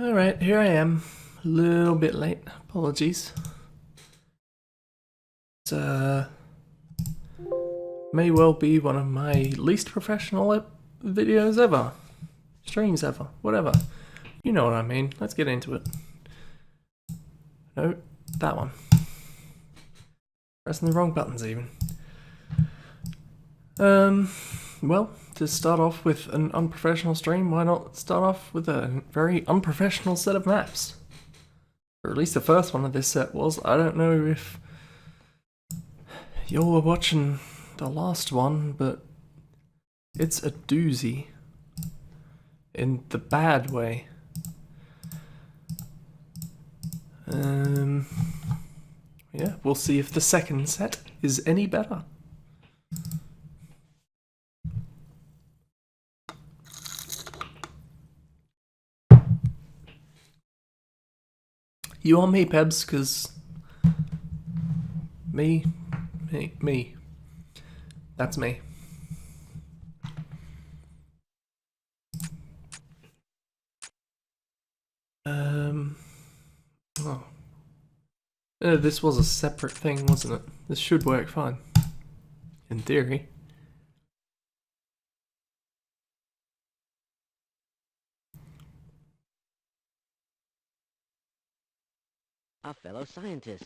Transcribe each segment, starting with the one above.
Alright, here I am. A little bit late. Apologies. It may well be one of my least professional videos ever. Streams ever. Whatever. You know what I mean. Let's get into it. No, that one. Pressing the wrong buttons even. Well, to start off with an unprofessional stream, why not start off with a very unprofessional set of maps? Or at least the first one of this set was. I don't know if you were watching the last one, but it's a doozy. In the bad way. Yeah, we'll see if the second set is any better. You on me, Pebs, because me. That's me. Oh. This was a separate thing, wasn't it? This should work fine. In theory. A fellow scientist.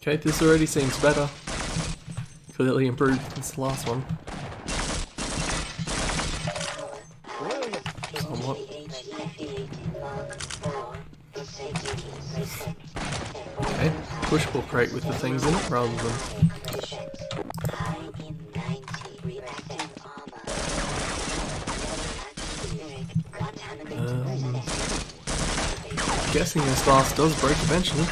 Okay, this already seems better. Clearly improved since the last one. Somewhat. Okay, push-pull crate with the things in it rather than... guessing this glass does break eventually.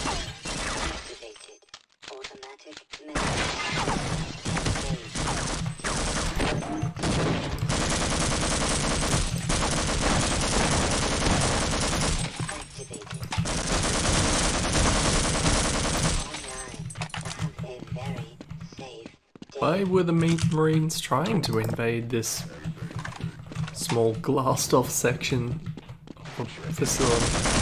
Why were the Marines trying to invade this small glassed off section of a facility?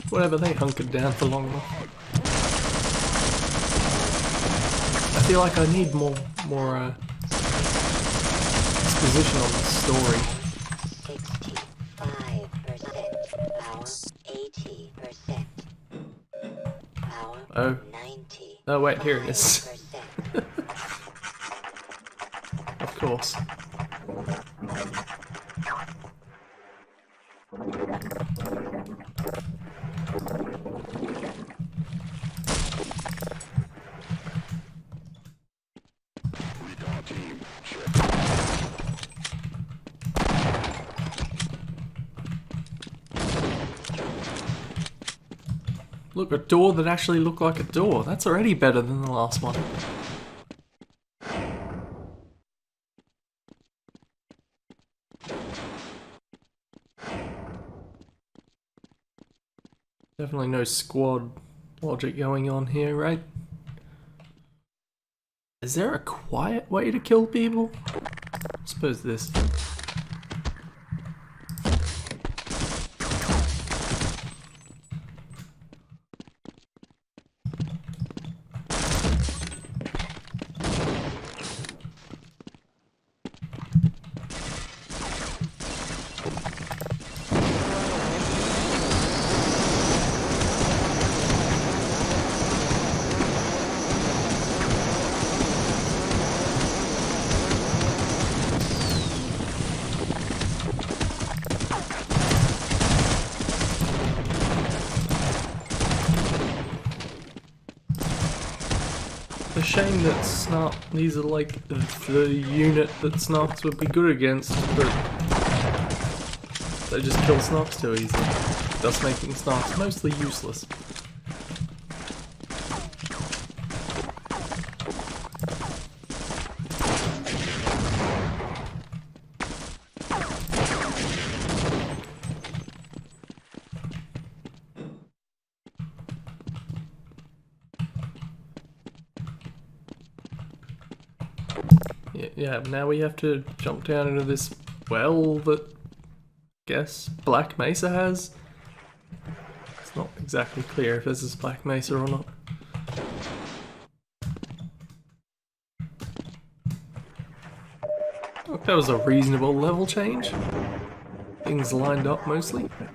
Whatever, they hunkered down for long enough. I feel like I need more exposition on the story. 65%, 80%, Oh. 90. Oh wait, here it is. Of course. Look, a door that actually looked like a door. That's already better than the last one. Definitely no squad logic going on here, right? Is there a quiet way to kill people? I suppose this. shame that Snark, these are like the unit that Snarks would be good against, but they just kill Snarks too easily, thus making Snarks mostly useless. Yeah, now we have to jump down into this well that, I guess, Black Mesa has. It's not exactly clear if this is Black Mesa or not. Oh, that was a reasonable level change. Things lined up mostly. Okay.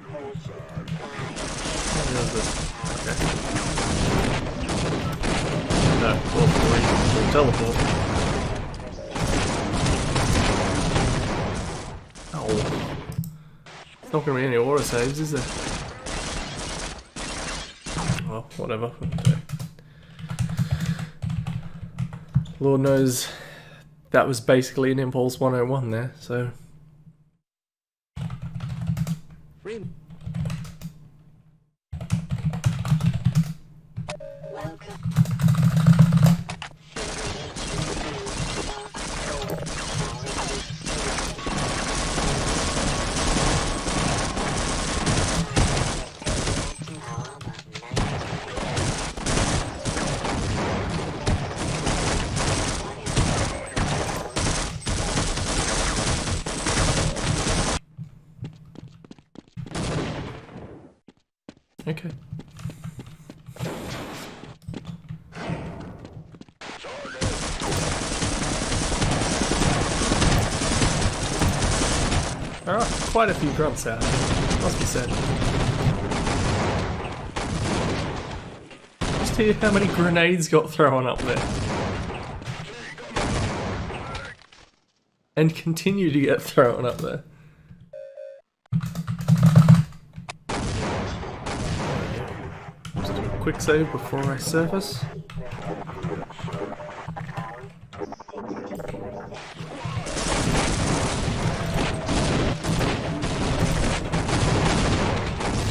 No, well, teleport. Not gonna be any autosaves, is there? Well, whatever. Lord knows that was basically an Impulse 101 there, so. Okay. There are quite a few grunts out here, must be said. Just hear how many grenades got thrown up there. And continue to get thrown up there. Just do a quick save before I surface.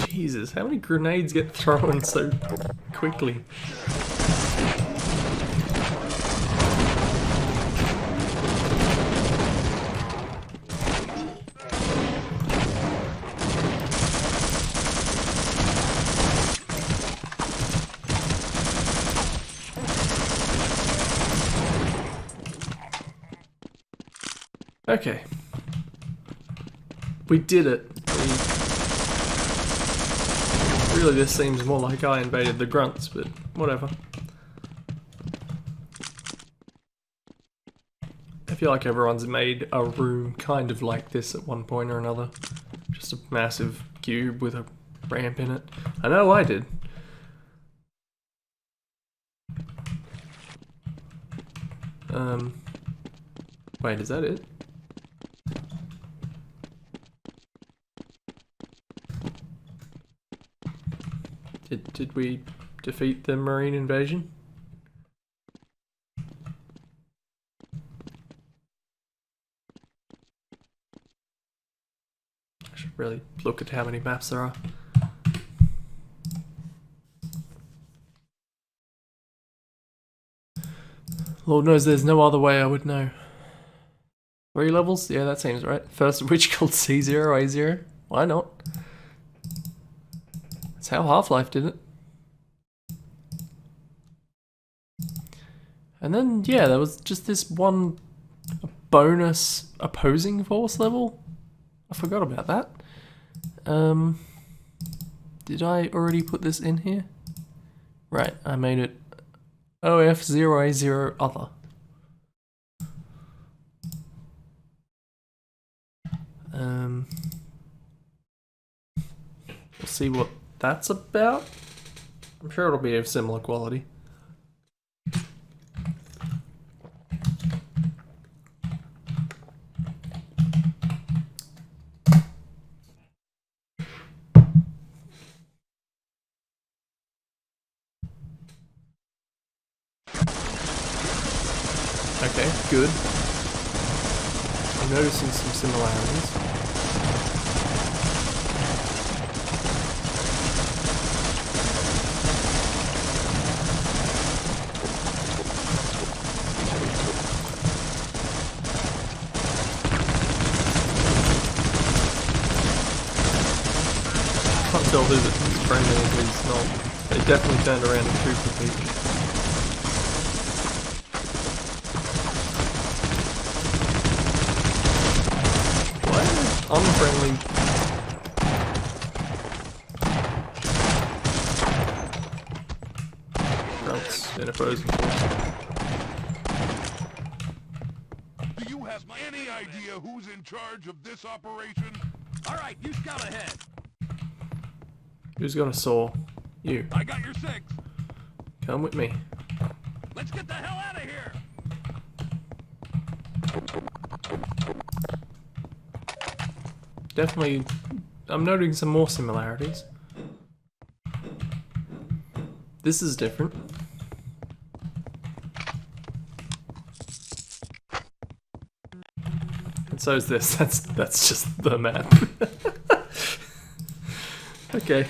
Jesus, how many grenades get thrown so quickly? Okay. We did it. Really, this seems more like I invaded the grunts, but whatever. I feel like everyone's made a room kind of like this at one point or another. Just a massive cube with a ramp in it. I know I did. Wait, is that it? Did we defeat the Marine invasion? I should really look at how many maps there are. Lord knows there's no other way I would know. 3 levels? Yeah, that seems right. First of which called C0, A0. Why not? That's how Half-Life did it. And then, yeah, there was just this one bonus opposing force level. I forgot about that. Did I already put this in here? Right, I made it OF0A0 other. We'll see what that's about. I'm sure it'll be of similar quality. good. I'm noticing some similarities. Can't tell who's friendly and who's not. They definitely turned around and shoot for people. Why are they unfriendly? Fronts in opposing force. Do you have any idea who's in charge of this operation? All right, you scout ahead. Who's got a saw? You. I got your 6. Come with me. Let's get the hell out of here. Definitely, I'm noting some more similarities. This is different. And so is this. That's just the map. Okay.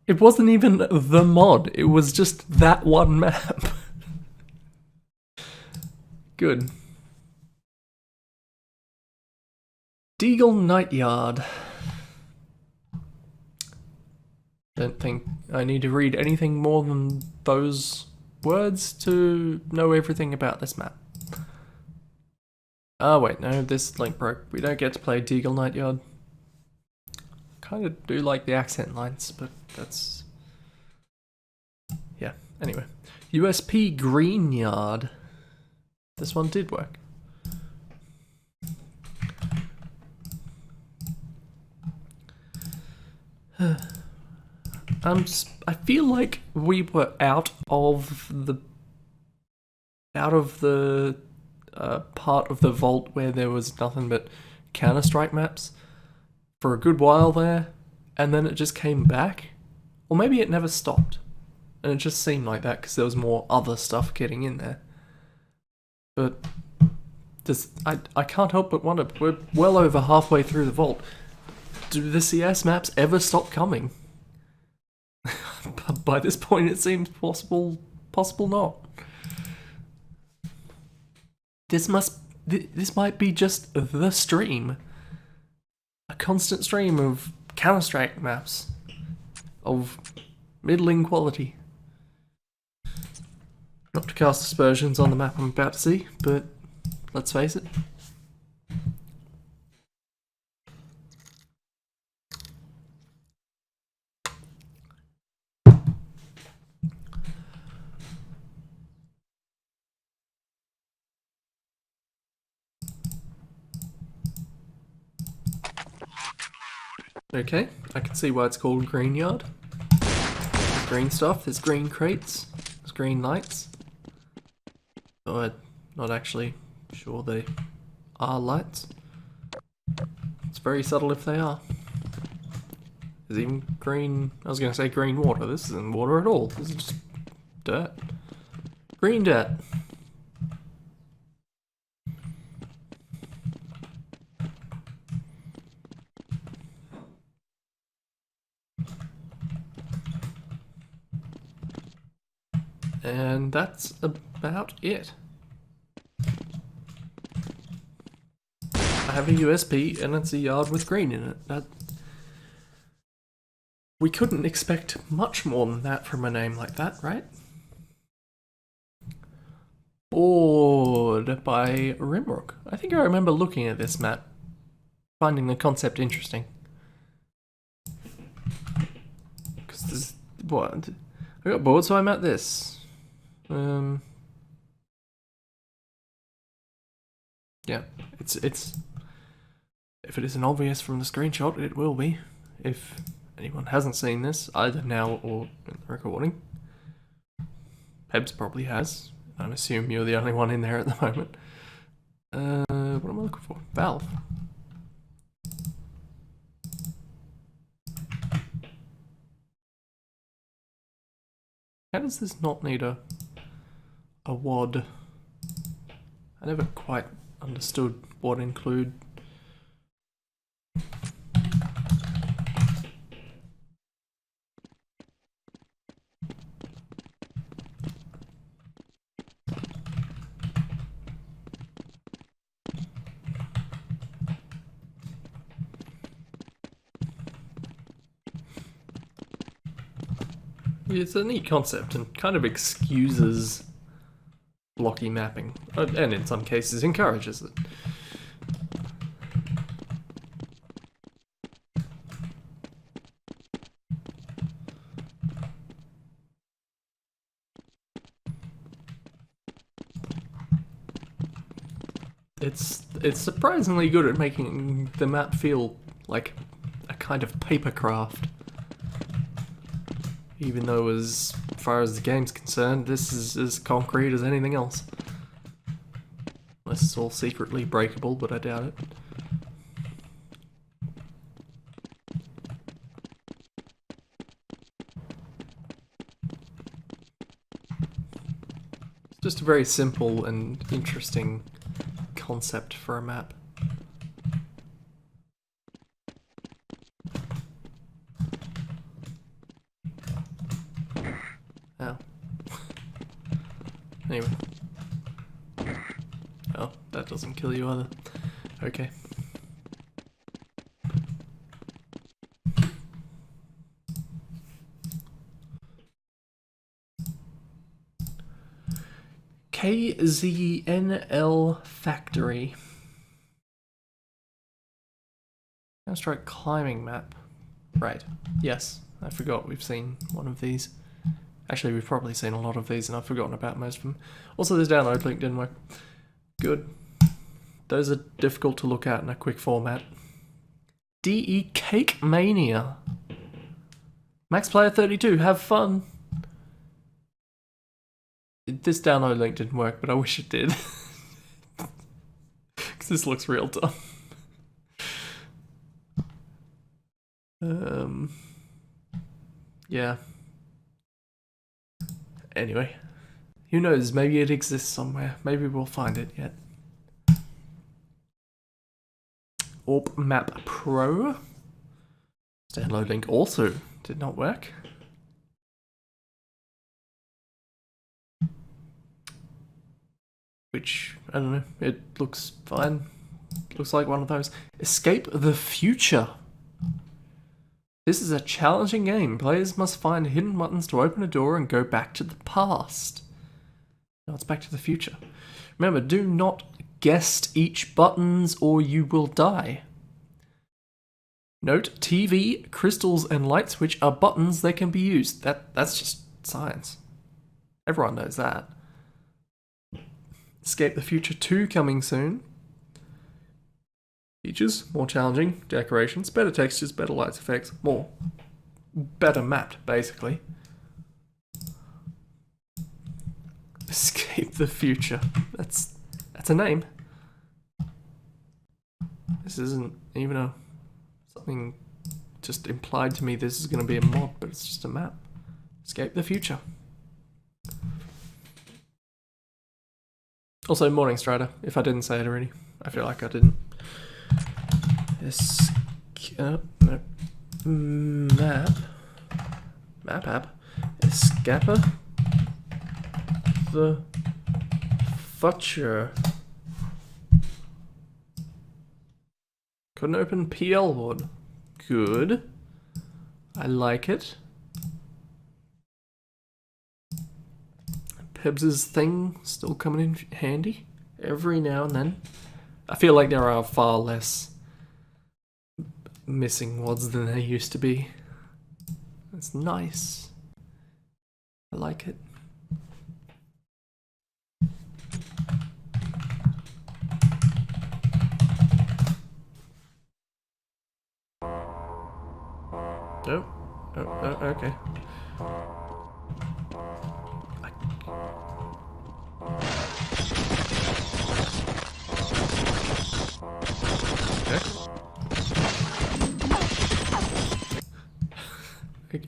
It wasn't even the mod, it was just that one map. Good. Deagle Night Yard. Don't think I need to read anything more than those words to know everything about this map. Oh wait, no, this link broke. We don't get to play Deagle Night Yard. Kinda do like the accent lines, but that's... yeah, anyway. USP Green Yard. This one did work. I feel like we were out of the part of the vault where there was nothing but Counter-Strike maps for a good while there, and then it just came back. Or maybe it never stopped, and it just seemed like that because there was more other stuff getting in there. But I can't help but wonder, we're well over halfway through the vault. Do the CS maps ever stop coming? By this point it seems possible not. This might be just the stream. A constant stream of Counter-Strike maps. Of middling quality. Not to cast aspersions on the map I'm about to see, but let's face it. Okay, I can see why it's called Green Yard. There's green stuff, there's green crates, there's green lights. Though I'm not actually sure they are lights. It's very subtle if they are. There's even green... I was going to say green water. This isn't water at all. This is just dirt. Green dirt. And that's about it. I have a USB and it's a yard with green in it. We couldn't expect much more than that from a name like that, right? Bored by Rimrook. I think I remember looking at this map, finding the concept interesting. Because there's... what? I got bored, so I'm at this. Yeah, it's if it isn't obvious from the screenshot, it will be. If anyone hasn't seen this, either now or in the recording. Pebs probably has. I assume you're the only one in there at the moment. What am I looking for? Valve. How does this not need a WAD? I never quite understood what include. It's a neat concept and kind of excuses blocky mapping, and in some cases encourages it. It's surprisingly good at making the map feel like a kind of paper craft. Even though as far as the game's concerned, this is as concrete as anything else. Unless it's all secretly breakable, but I doubt it. It's just a very simple and interesting concept for a map. Ow. Anyway. Oh, that doesn't kill you either. Okay. KZNL Factory. Counter-Strike climbing map. Right. Yes, I forgot we've seen one of these. Actually, we've probably seen a lot of these and I've forgotten about most of them. Also, this download link didn't work. Good. Those are difficult to look at in a quick format. DE Cake Mania. Max Player 32, have fun. This download link didn't work, but I wish it did. Because this looks real dumb. Yeah. Anyway. Who knows, maybe it exists somewhere. Maybe we'll find it yet. Orp Map Pro. Download link also did not work. Which, I don't know, it looks fine. Looks like one of those. Escape the Future. This is a challenging game. Players must find hidden buttons to open a door and go back to the past. No, it's Back to the Future. Remember, do not guess each buttons or you will die. Note, TV, crystals, and light switch are buttons that can be used. That's just science. Everyone knows that. Escape the Future 2 coming soon. Features, more challenging, decorations, better textures, better lights effects, more. Better mapped, basically. Escape the Future. That's a name. This isn't even something just implied to me this is going to be a mod, but it's just a map. Escape the Future. Also, Morning Strider, if I didn't say it already. I feel like I didn't. Map app. Escape the Future. Couldn't open PL board. Good. I like it. Pebs' thing still coming in handy every now and then. I feel like there are far less missing WADs than there used to be. It's nice. I like it. Oh, okay.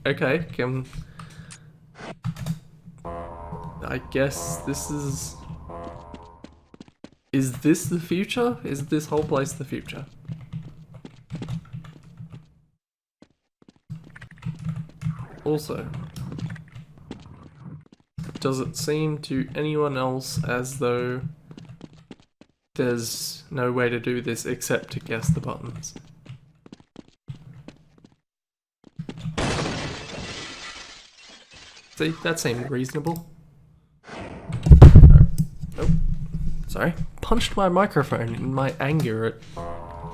Okay, I guess this is... Is this the future? Is this whole place the future? Also, does it seem to anyone else as though there's no way to do this except to guess the buttons? See, that seemed reasonable. Oh, sorry. Punched my microphone in my anger at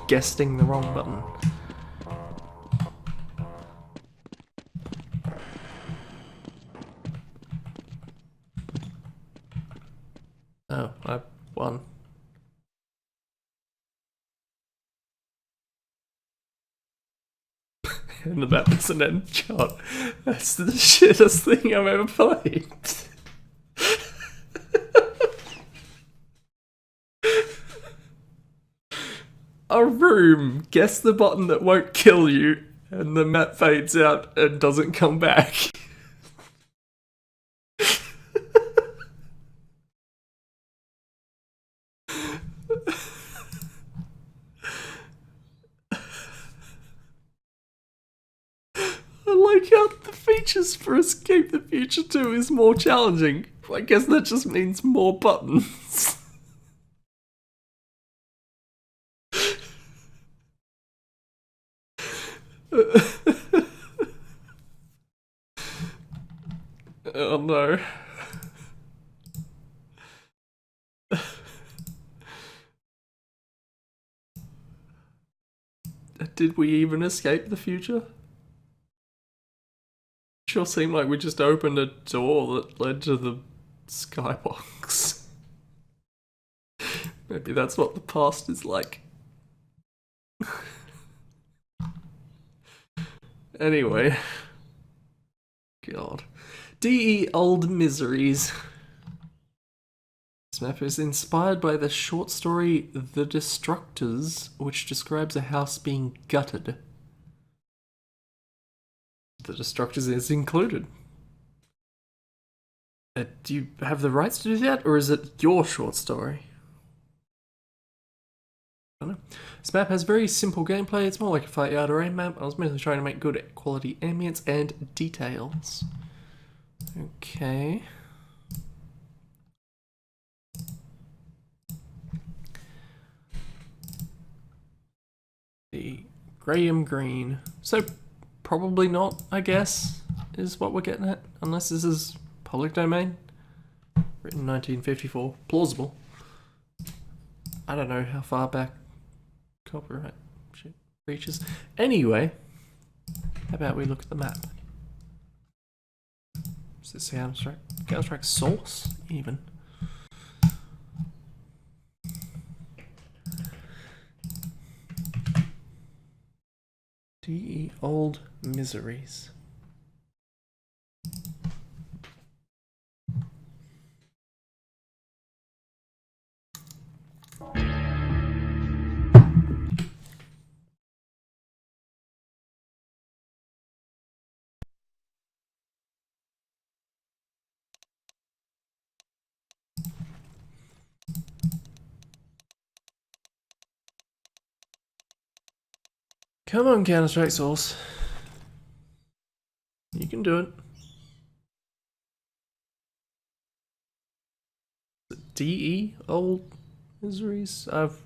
guessing the wrong button. Oh, I won. And the map is an end shot. That's the shittest thing I've ever played. A room. Guess the button that won't kill you, and the map fades out and doesn't come back. I like how the features for Escape the Future 2 is more challenging. I guess that just means more buttons. Oh no. Did we even escape the future? Sure seemed like we just opened a door that led to the skybox. Maybe that's what the past is like. Anyway. God. DE Old Miseries. This map is inspired by the short story The Destructors, which describes a house being gutted. The Destructors is included. Do you have the rights to do that, or is it your short story? I don't know. This map has very simple gameplay. It's more like a fight yard array map. I was mainly trying to make good quality ambience and details. Okay. The Graham Green. So probably not, I guess, is what we're getting at. Unless this is public domain. Written 1954. Plausible. I don't know how far back copyright shit reaches. Anyway, how about we look at the map? Is this Counter-Strike source, even? DE Old Miseries. Come on, Counter-Strike source. You can do it. DE Old Miseries? I've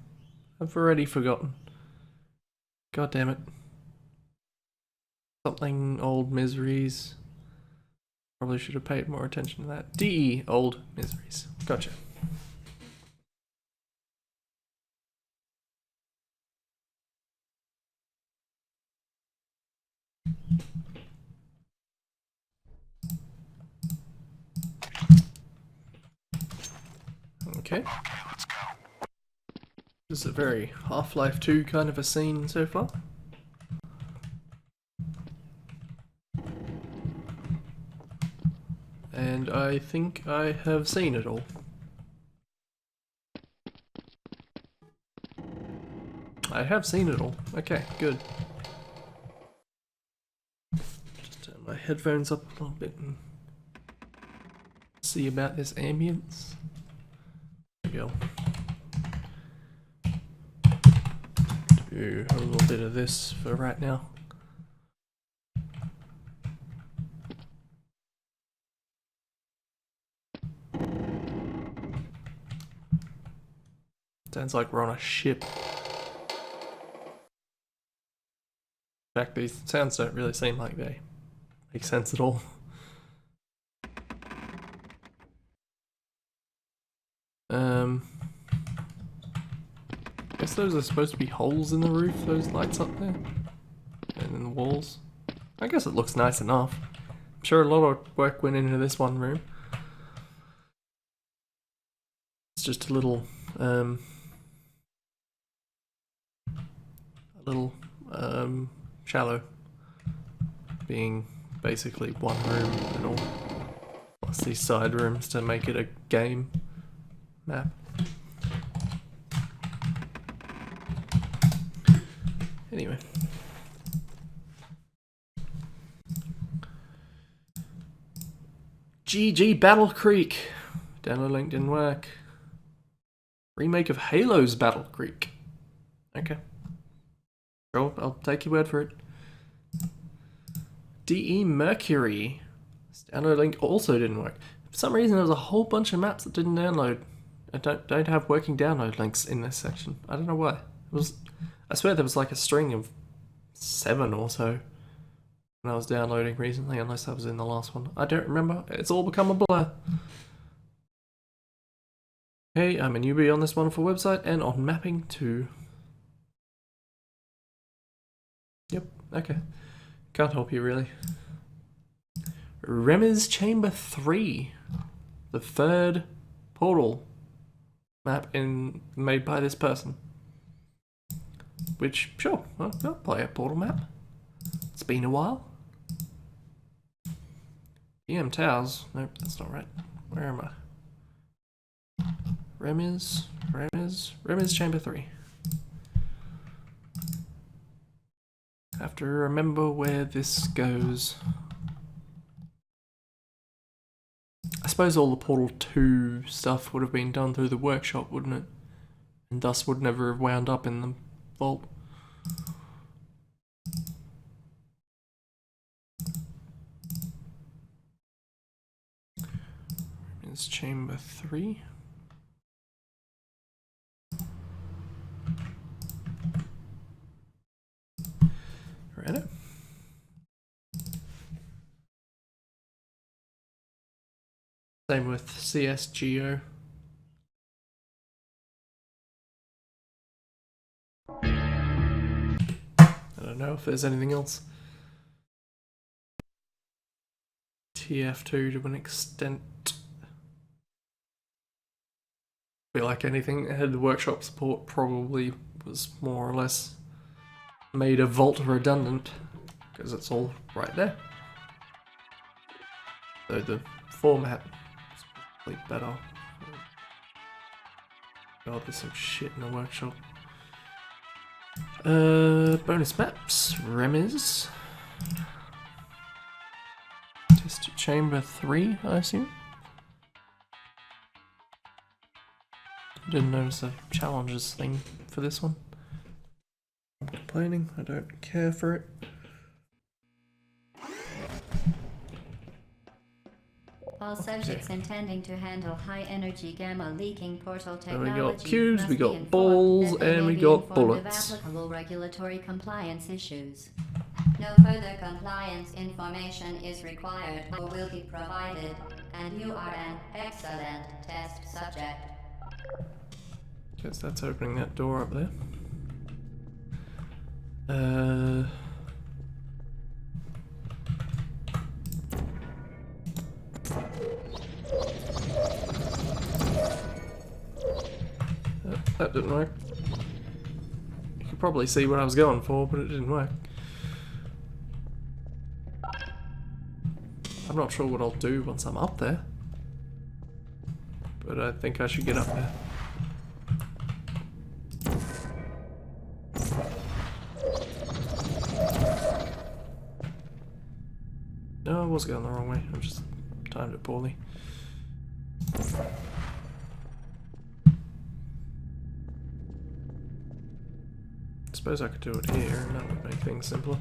already forgotten. God damn it. Something Old Miseries. Probably should have paid more attention to that. DE Old Miseries. Gotcha. Okay. Let's go. This is a very Half-Life 2 kind of a scene so far. And I think I have seen it all. I have seen it all. Okay, good. Just turn my headphones up a little bit and see about this ambience. There we go. Do a little bit of this for right now. Sounds like we're on a ship. In fact, these sounds don't really seem like they make sense at all. Guess those are supposed to be holes in the roof, those lights up there. And in the walls. I guess it looks nice enough. I'm sure a lot of work went into this one room. It's just a little, shallow. Being basically one room and all. Plus these side rooms to make it a game map. Anyway. GG Battle Creek. Download link didn't work. Remake of Halo's Battle Creek. Okay. Sure, I'll take your word for it. DE Mercury. This download link also didn't work. For some reason there was a whole bunch of maps that didn't download. I don't have working download links in this section. I don't know why. I swear there was like a string of 7 or so when I was downloading recently, unless I was in the last one. I don't remember. It's all become a blur. Hey, I'm a newbie on this wonderful website and on mapping too. Yep, okay. Can't help you really. Remy's Chamber 3. The third portal map made by this person. Which, sure, I'll play a portal map. It's been a while. EM Towers. Nope, that's not right. Where am I? Remy's Chamber 3. Have to remember where this goes. I suppose all the Portal 2 stuff would have been done through the workshop, wouldn't it? And thus would never have wound up in the vault. It's Chamber 3. Right. Same with CSGO. I don't know if there's anything else. TF2 to an extent. Feel like anything that had the workshop support probably was more or less made a vault redundant because it's all right there. So the format is probably better. God, there's some shit in the workshop. Bonus maps, Remy's. Test Chamber 3, I assume. Didn't notice a challenges thing for this one. I'm complaining, I don't care for it. All subjects intending to handle high-energy gamma-leaking portal So technology we got cubes, must we be got informed balls, that they and may we be got informed bullets. of applicable regulatory compliance issues. No further compliance information is required or will be provided, and you are an excellent test subject. Guess that's opening that door up there. That didn't work. You could probably see what I was going for, but it didn't work. I'm not sure what I'll do once I'm up there, but I think I should get up there. No, I was going the wrong way. I just timed it poorly. suppose I could do it here, and that would make things simpler.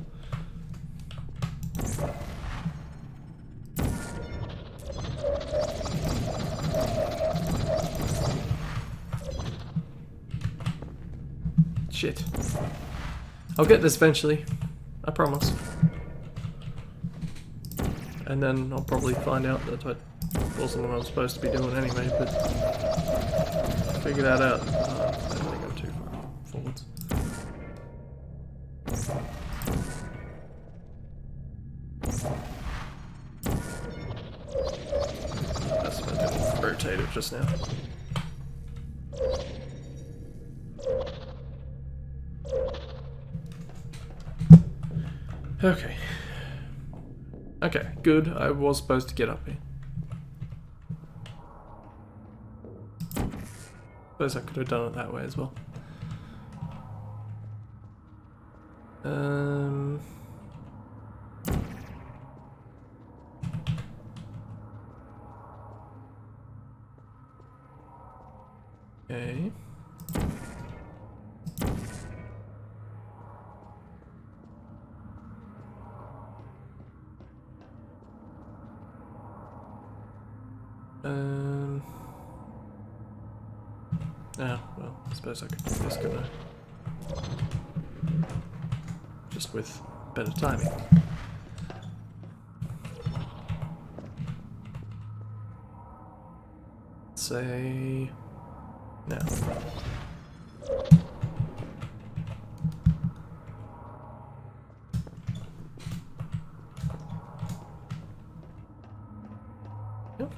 Shit. I'll get this eventually. I promise. And then I'll probably find out that I wasn't what I was supposed to be doing anyway, but figure that out. I don't think I'm too far forwards. That's what I didn't rotate it just now. Okay. Okay, good. I was supposed to get up here. Suppose I could have done it that way as well. Okay. Oh, well, I suppose I could do this, couldn't I? Just with better timing. Say... now. Yep.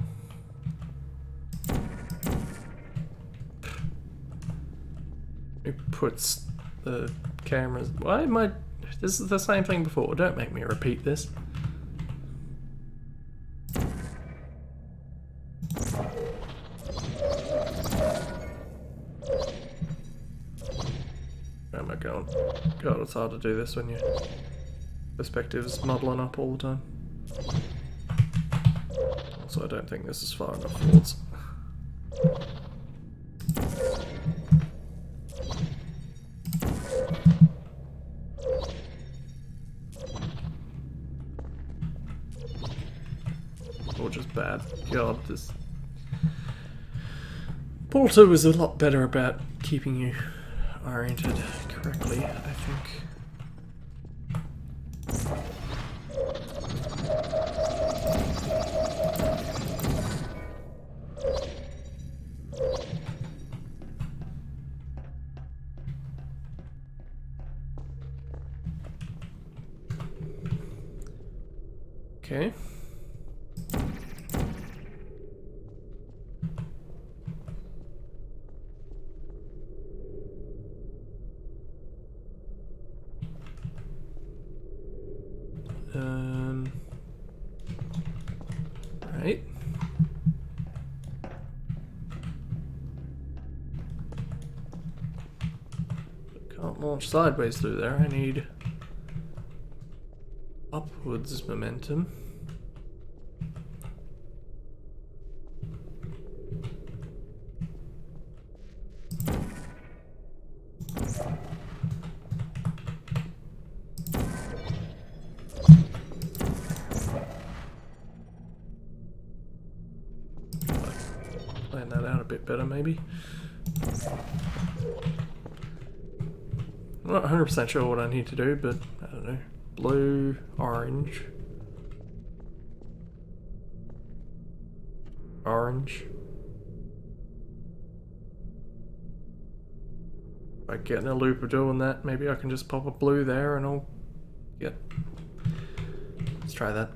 It puts the cameras... Why am I... This is the same thing before. Don't make me repeat this. Where am I going? God, it's hard to do this when your perspective's muddling up all the time. Also, I don't think this is far enough forwards. Or just bad. God, this... Portal 2 is a lot better about keeping you oriented correctly, I think. Okay. Right. Can't launch sideways through there. I need upwards momentum. Plan that out a bit better, maybe. I'm not 100% sure what I need to do, but I don't know. Blue, orange. Orange. If I get in a loop of doing that, maybe I can just pop a blue there and I'll get... Let's try that.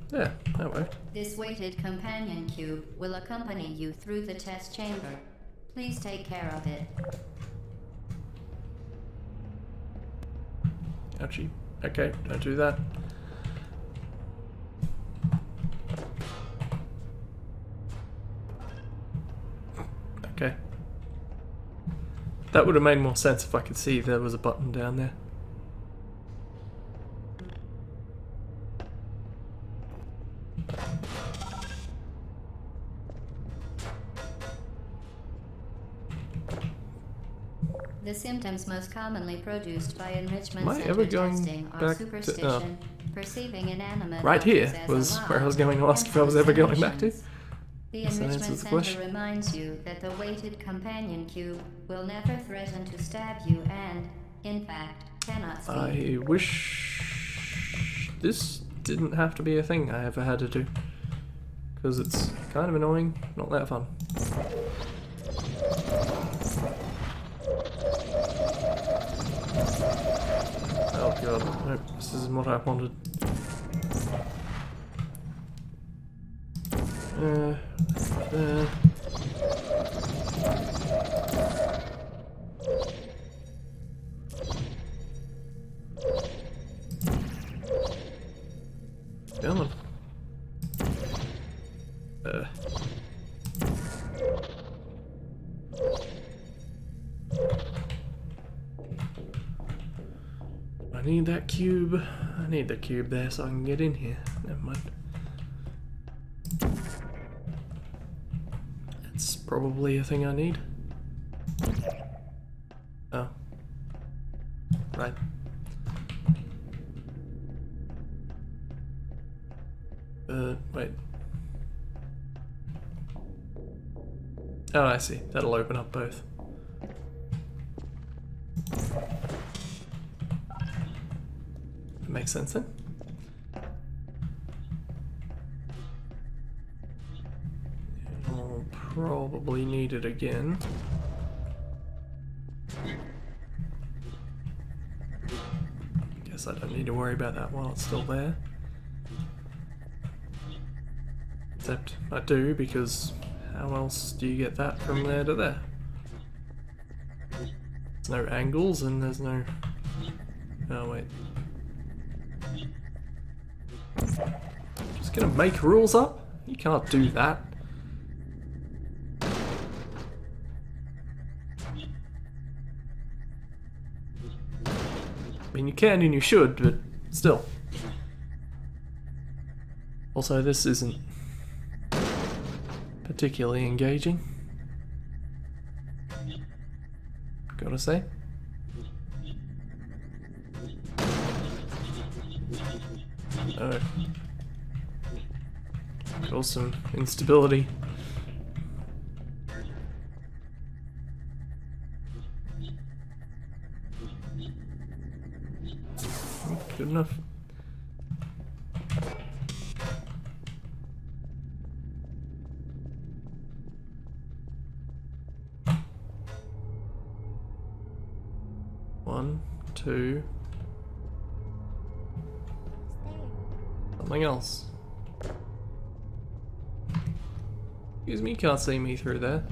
Yeah, that worked. This weighted companion cube will accompany you through the test chamber. Please take care of it. Ouchie. Okay, don't do that. Okay. That would have made more sense if I could see there was a button down there. The symptoms most commonly produced by enrichment Am I center ever going testing are back to- superstition, perceiving inanimate Right here objects as was alive, where I was going to ask and if I was ever going back to. hallucinations. The Guess that enrichment answers the center question. reminds you that the weighted companion cube will never threaten to stab you and, in fact, cannot speak. I wish this didn't have to be a thing I ever had to do. Because it's kind of annoying, not that fun. Oh god, nope, this isn't what I wanted. Come on. I need that cube. I need the cube there so I can get in here. Never mind. That's probably a thing I need. Oh. Right. Wait. Oh, I see. That'll open up both. That makes sense then. I'll probably need it again. Guess I don't need to worry about that while it's still there. Except I do, because how else do you get that from there to there? There's no angles and there's no... Oh wait. Just gonna make rules up? You can't do that. I mean, you can and you should, but still. Also, this isn't particularly engaging, gotta say. Oh. Cause some instability. Good enough. One, two. Something else. Excuse me, you can't see me through there.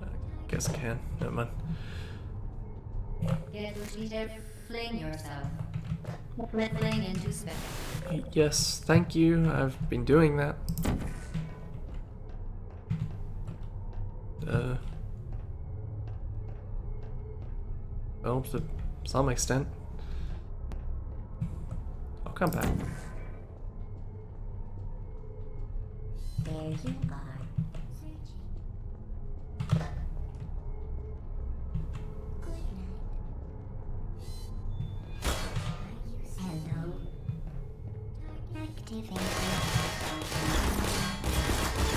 I guess I can. Never mind. Get repeated, fling yourself. Fling into space. Yes, thank you. I've been doing that. Well, to some extent. I'll come back. There you are. Hello. Activate.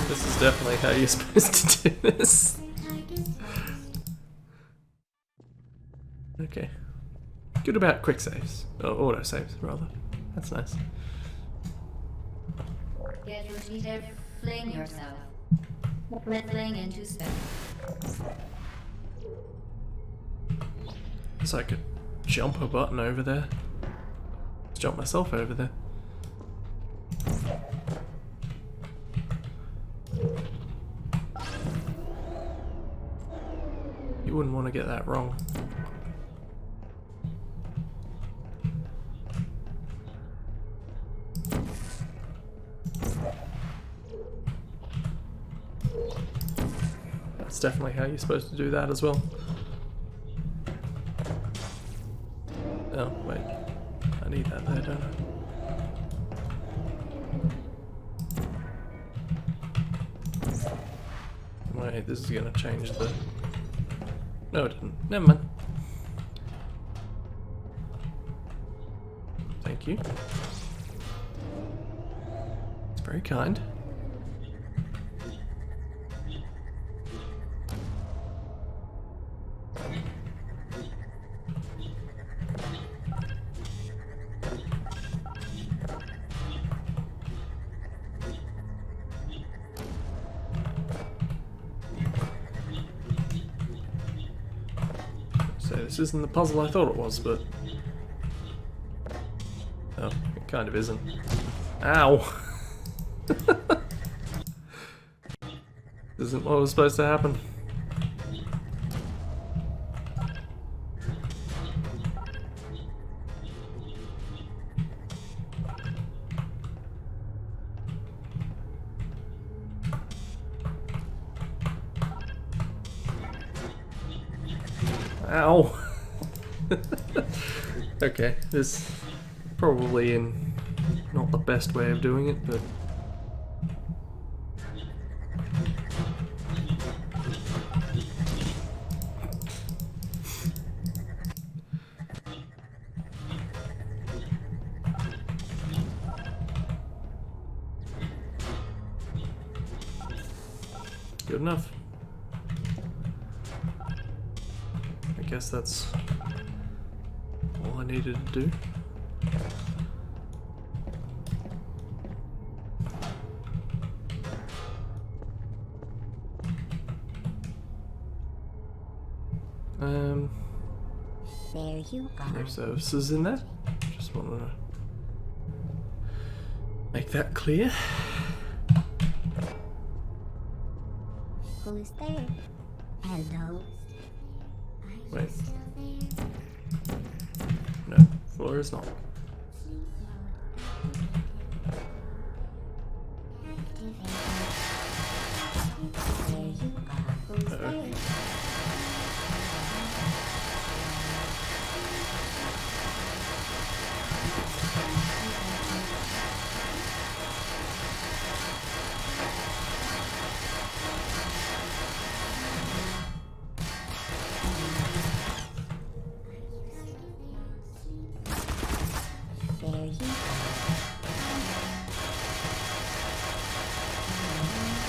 This is definitely how you're supposed to do this. Okay. Good about quick saves. Or auto saves, rather. That's nice. Get repeated, fling yourself. Fling into space. So I could jump a button over there. Jump myself over there. You wouldn't want to get that wrong. That's definitely how you're supposed to do that as well. Oh, wait. I need that there, don't I? Wait, this is gonna change the... No, it didn't. Never mind. Thank you. It's very kind. So this isn't the puzzle I thought it was, but... Oh, it kind of isn't. Ow! Isn't what was supposed to happen. Ow! Okay, this probably in not the best way of doing it, but good enough. I guess that's all I needed to do. There you are. No services in there. Just wanted to make that clear. Who's there? Hello. Wait. No, floor is not. There you are. Who's there? There you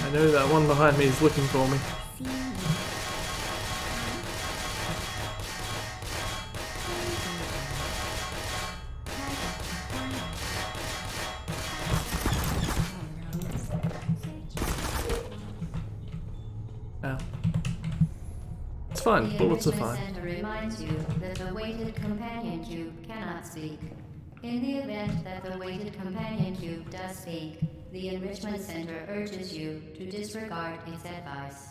I know that one behind me is looking for me. Ow. It's fine, The bullets are Enrichment fine. Center reminds you that the weighted companion cube cannot speak. In the event that the weighted companion cube does speak, the Enrichment Center urges you to disregard its advice.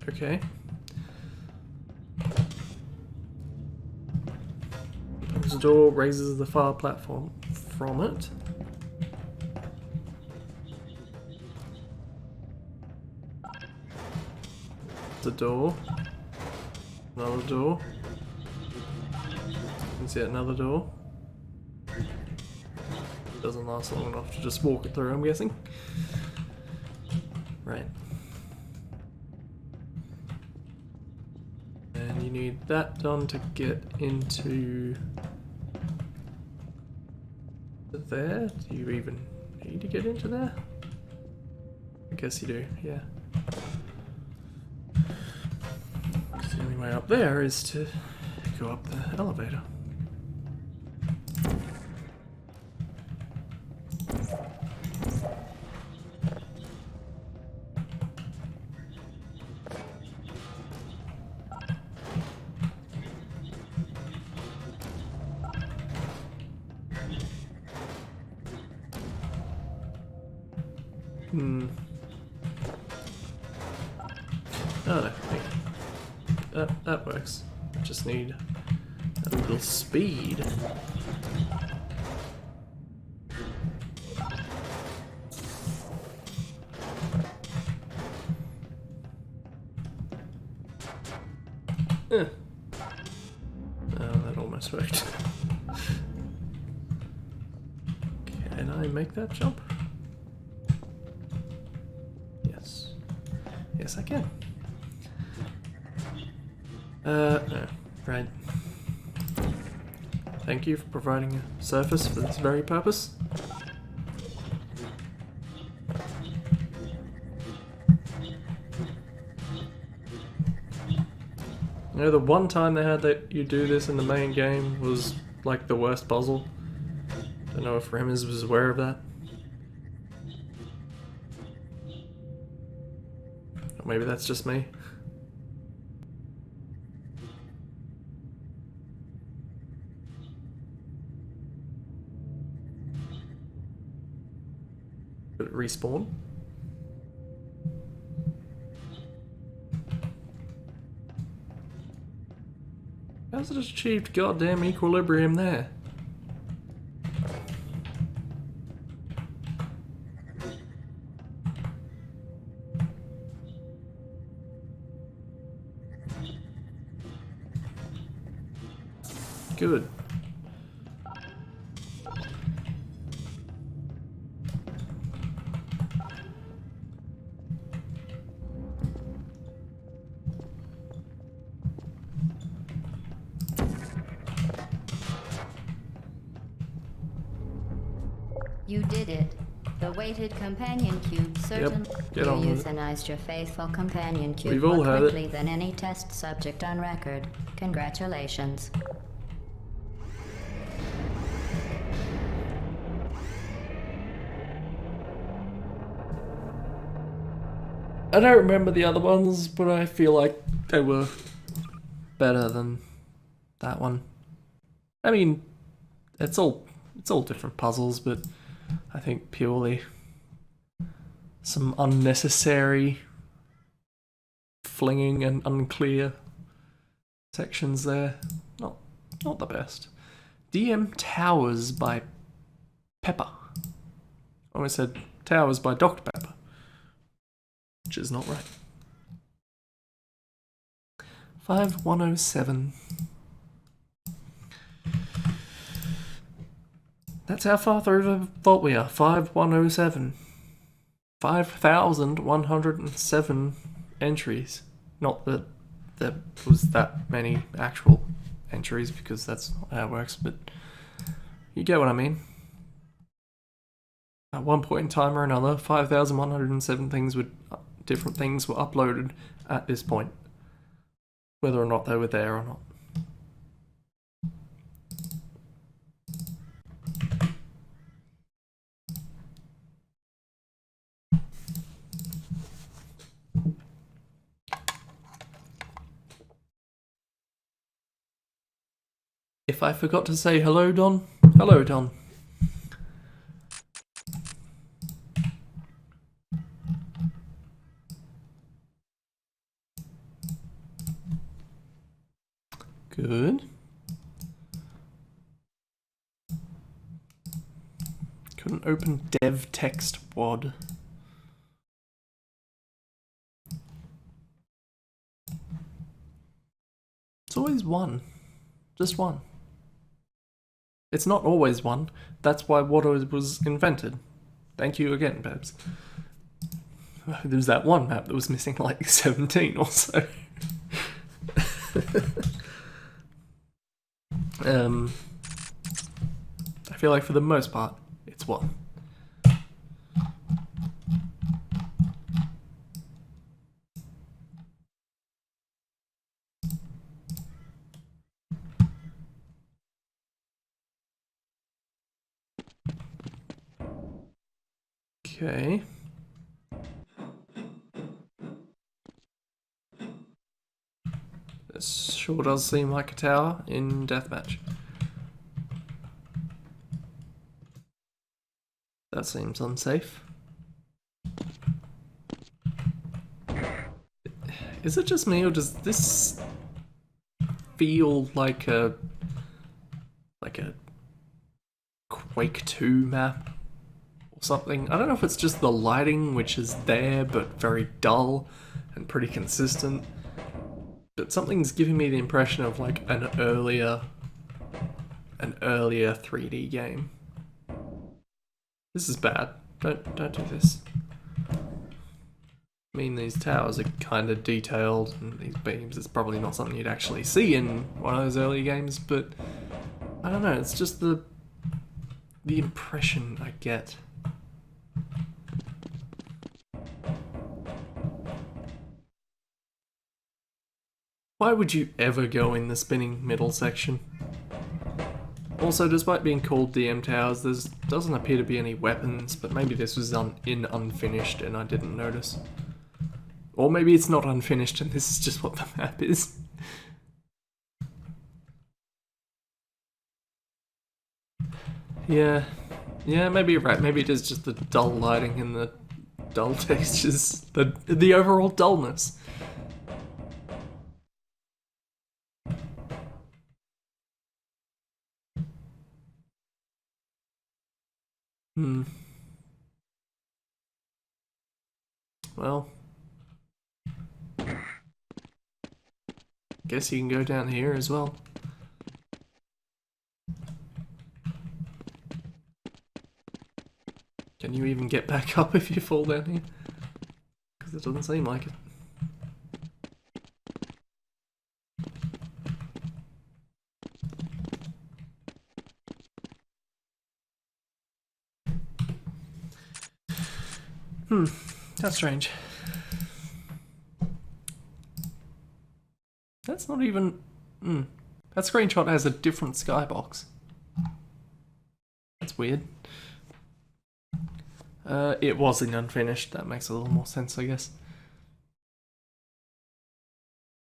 Okay. Opens the door, raises the fire platform from it. The door. Another door. You can see another door. Doesn't last long enough to just walk it through, I'm guessing. Right. And you need that done to get into there. Do you even need to get into there? I guess you do, yeah. 'Cause the only way up there is to go up the elevator. Oh no, that works. Just need a little speed. Oh, that almost worked. Can I make that jump? Yes. Yes, I can. No. Right. Thank you for providing a surface for this very purpose. You know, the one time they had that you do this in the main game was like the worst puzzle. Don't know if Remez was aware of that. Or maybe that's just me. Did it respawn? How's it achieved goddamn equilibrium there? Good. You did it. The weighted companion cube certainly get on with it. euthanized your faithful companion cube We've all more had it. quickly than any test subject on record. Congratulations. I don't remember the other ones, but I feel like they were better than that one. I mean, it's all different puzzles, but I think purely some unnecessary flinging and unclear sections there. Not the best. DM Towers by Pepper. I almost said Towers by Dr. Pepper, which is not right. 5107. That's how far through the vault we are. 5107. 5,107 entries. Not that there was that many actual entries, because that's not how it works, but you get what I mean. At one point in time or another, 5,107 different things were uploaded at this point, whether or not they were there or not. If I forgot to say hello, Don. Hello, Don. Good. Couldn't open dev text wad. It's always one. Just one. It's not always one. That's why WAD was invented. Thank you again, Babs. There's that one map that was missing like 17 or so. I feel like for the most part, it's one. Okay. This sure does seem like a tower in deathmatch. That seems unsafe. Is it just me, or does this feel like a Quake 2 map or something? I don't know if it's just the lighting, which is there but very dull and pretty consistent, But something's giving me the impression of like an earlier 3D game. This is bad. Don't do this. I mean, these towers are kind of detailed, and these beams, it's probably not something you'd actually see in one of those earlier games, but I don't know, it's just the impression I get. Why would you ever go in the spinning middle section? Also, despite being called DM towers, there doesn't appear to be any weapons, but maybe this was in unfinished and I didn't notice. Or maybe it's not unfinished and this is just what the map is. Yeah, maybe you're right. Maybe it is just the dull lighting and the dull textures, the overall dullness. Well, guess you can go down here as well. Can you even get back up if you fall down here? Because it doesn't seem like it. That's strange. That's not even... That screenshot has a different skybox. That's weird. It wasn't unfinished. That makes a little more sense, I guess.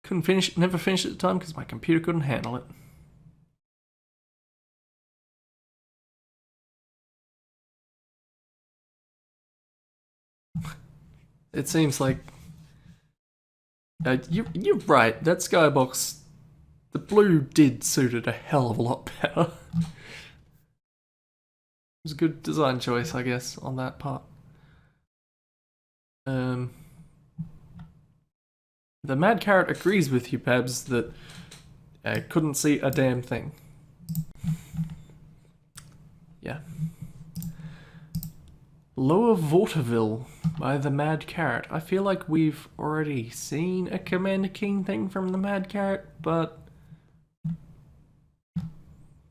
Couldn't finish, never finished at the time because my computer couldn't handle it. It seems like... you're right, that skybox... The blue did suit it a hell of a lot better. It was a good design choice, I guess, on that part. The Mad Carrot agrees with you, Pabs, that I couldn't see a damn thing. Yeah. Lower Vaudeville by the Mad Carrot. I feel like we've already seen a Commander King thing from the Mad Carrot, but...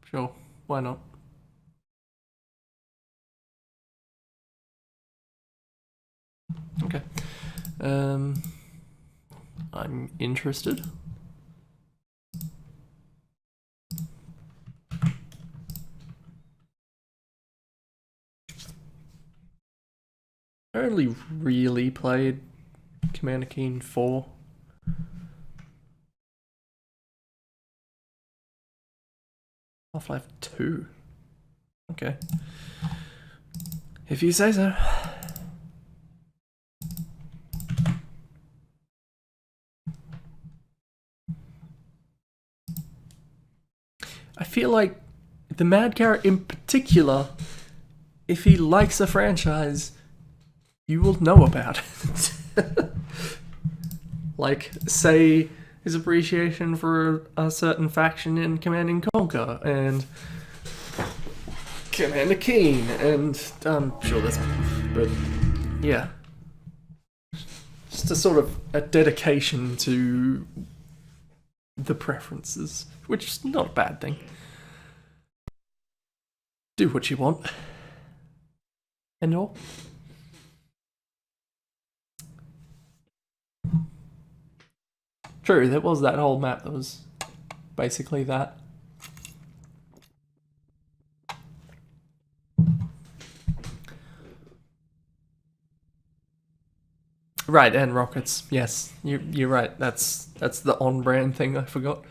Sure, why not? Okay. I'm interested. I only really played Commander Keen 4. Half-Life 2. Okay. If you say so. I feel like the Mad Carrot in particular, if he likes a franchise, you will know about it. Like, say, his appreciation for a certain faction in Command and Conquer, and Commander Keen, and I'm sure that's... but, yeah. Just a sort of a dedication to the preferences, which is not a bad thing. Do what you want. And all. True, there was that whole map that was basically that. Right, and rockets. Yes, you're right. That's the on-brand thing I forgot.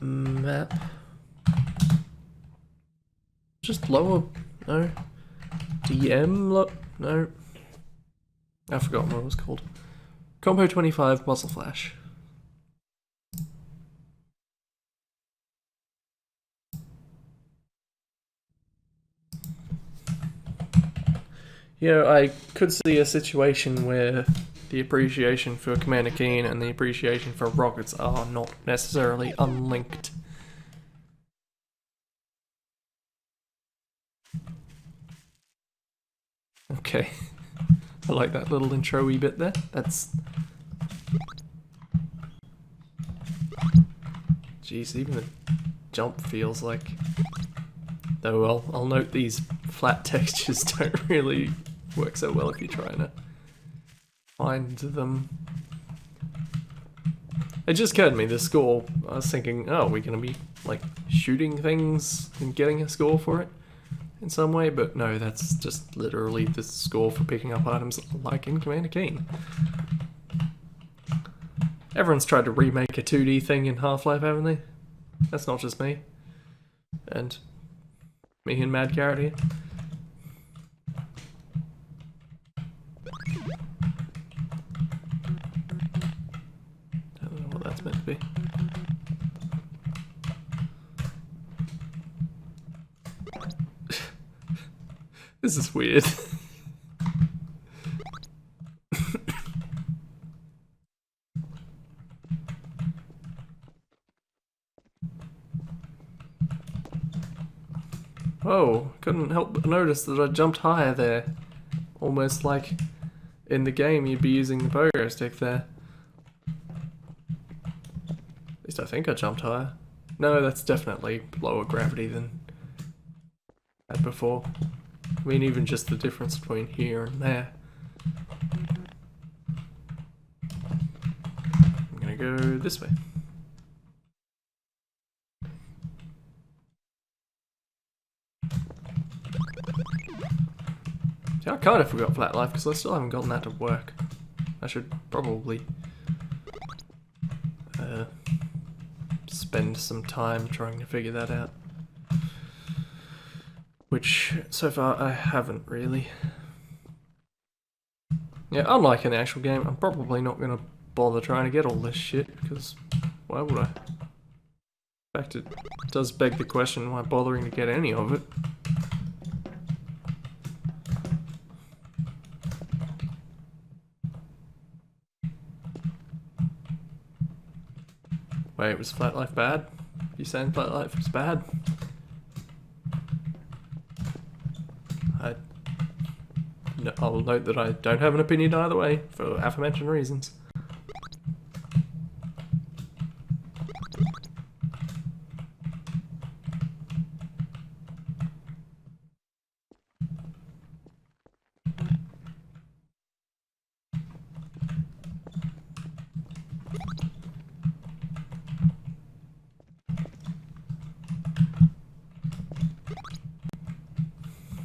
Map. Just lower. No. DM. No. I forgot what it was called. Compo 25 Muzzle Flash. You know, I could see a situation where the appreciation for Commander Keen and the appreciation for rockets are not necessarily unlinked. Okay. I like that little intro-y bit there. That's... Jeez, even the jump feels like... Though I'll note these flat textures don't really work so well if you're trying to find them. It just occurred to me, the score, I was thinking, oh, we're going to be like shooting things and getting a score for it in some way, but no, that's just literally the score for picking up items like in Commander Keen. Everyone's tried to remake a 2D thing in Half-Life, haven't they? That's not just me. And me and Mad Carrot here. I don't know what that's meant to be. This is weird. Oh, couldn't help but notice that I jumped higher there. Almost like in the game you'd be using the pogo stick there. At least I think I jumped higher. No, that's definitely lower gravity than I had before. I mean, even just the difference between here and there. I'm gonna go this way. See, I kind of forgot Flat Life because I still haven't gotten that to work. I should probably spend some time trying to figure that out. Which, so far, I haven't really. Yeah, unlike in the actual game, I'm probably not going to bother trying to get all this shit, because why would I? In fact, it does beg the question, why bothering to get any of it? Wait, was Flat Life bad? You saying Flat Life was bad? I'll note that I don't have an opinion either way, for aforementioned reasons.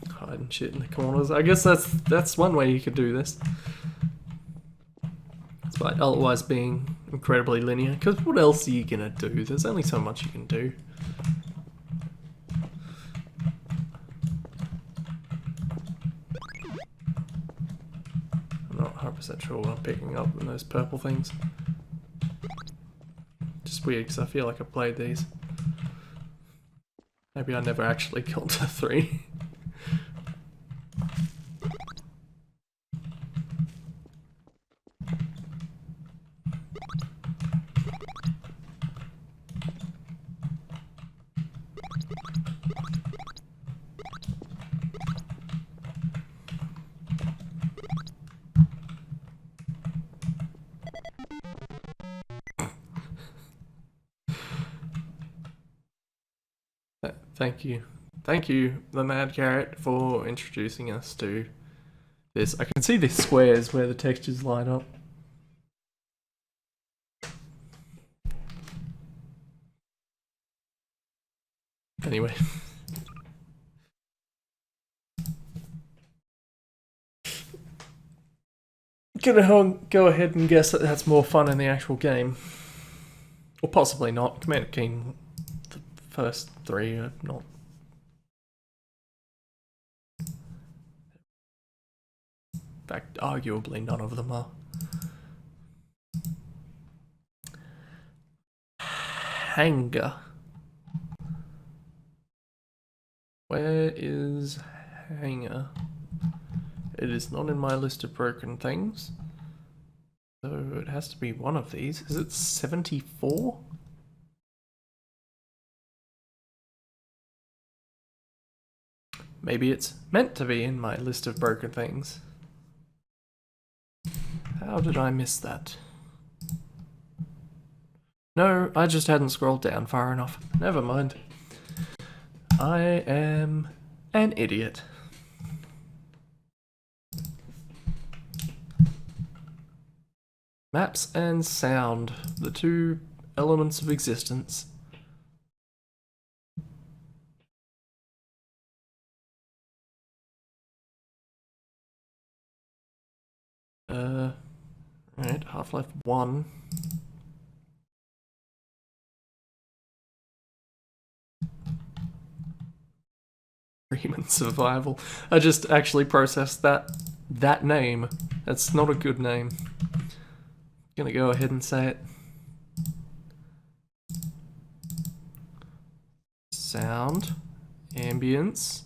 Hiding shit in the corners. I guess that's one way you could do this. Despite otherwise being incredibly linear. Because what else are you gonna do? There's only so much you can do. I'm not 100% sure what I'm picking up in those purple things. Just weird because I feel like I played these. Maybe I never actually got to 3. Thank you, the Mad Carrot, for introducing us to this. I can see the squares where the textures line up. Anyway. Gonna go ahead and guess that that's more fun in the actual game. Or possibly not. Commander Keen, the first 3 are not. In fact, arguably none of them are. Hangar. Where is Hangar? It is not in my list of broken things. So it has to be one of these. Is it 74? Maybe it's meant to be in my list of broken things. How did I miss that? No, I just hadn't scrolled down far enough. Never mind. I am an idiot. Maps and sound, the two elements of existence. Right, Half-Life 1. Human survival. I just actually processed that name. That's not a good name. Gonna go ahead and say it. Sound, ambience,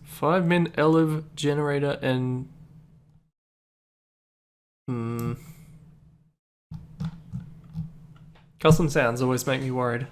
5-min ELIV generator, and custom sounds always make me worried.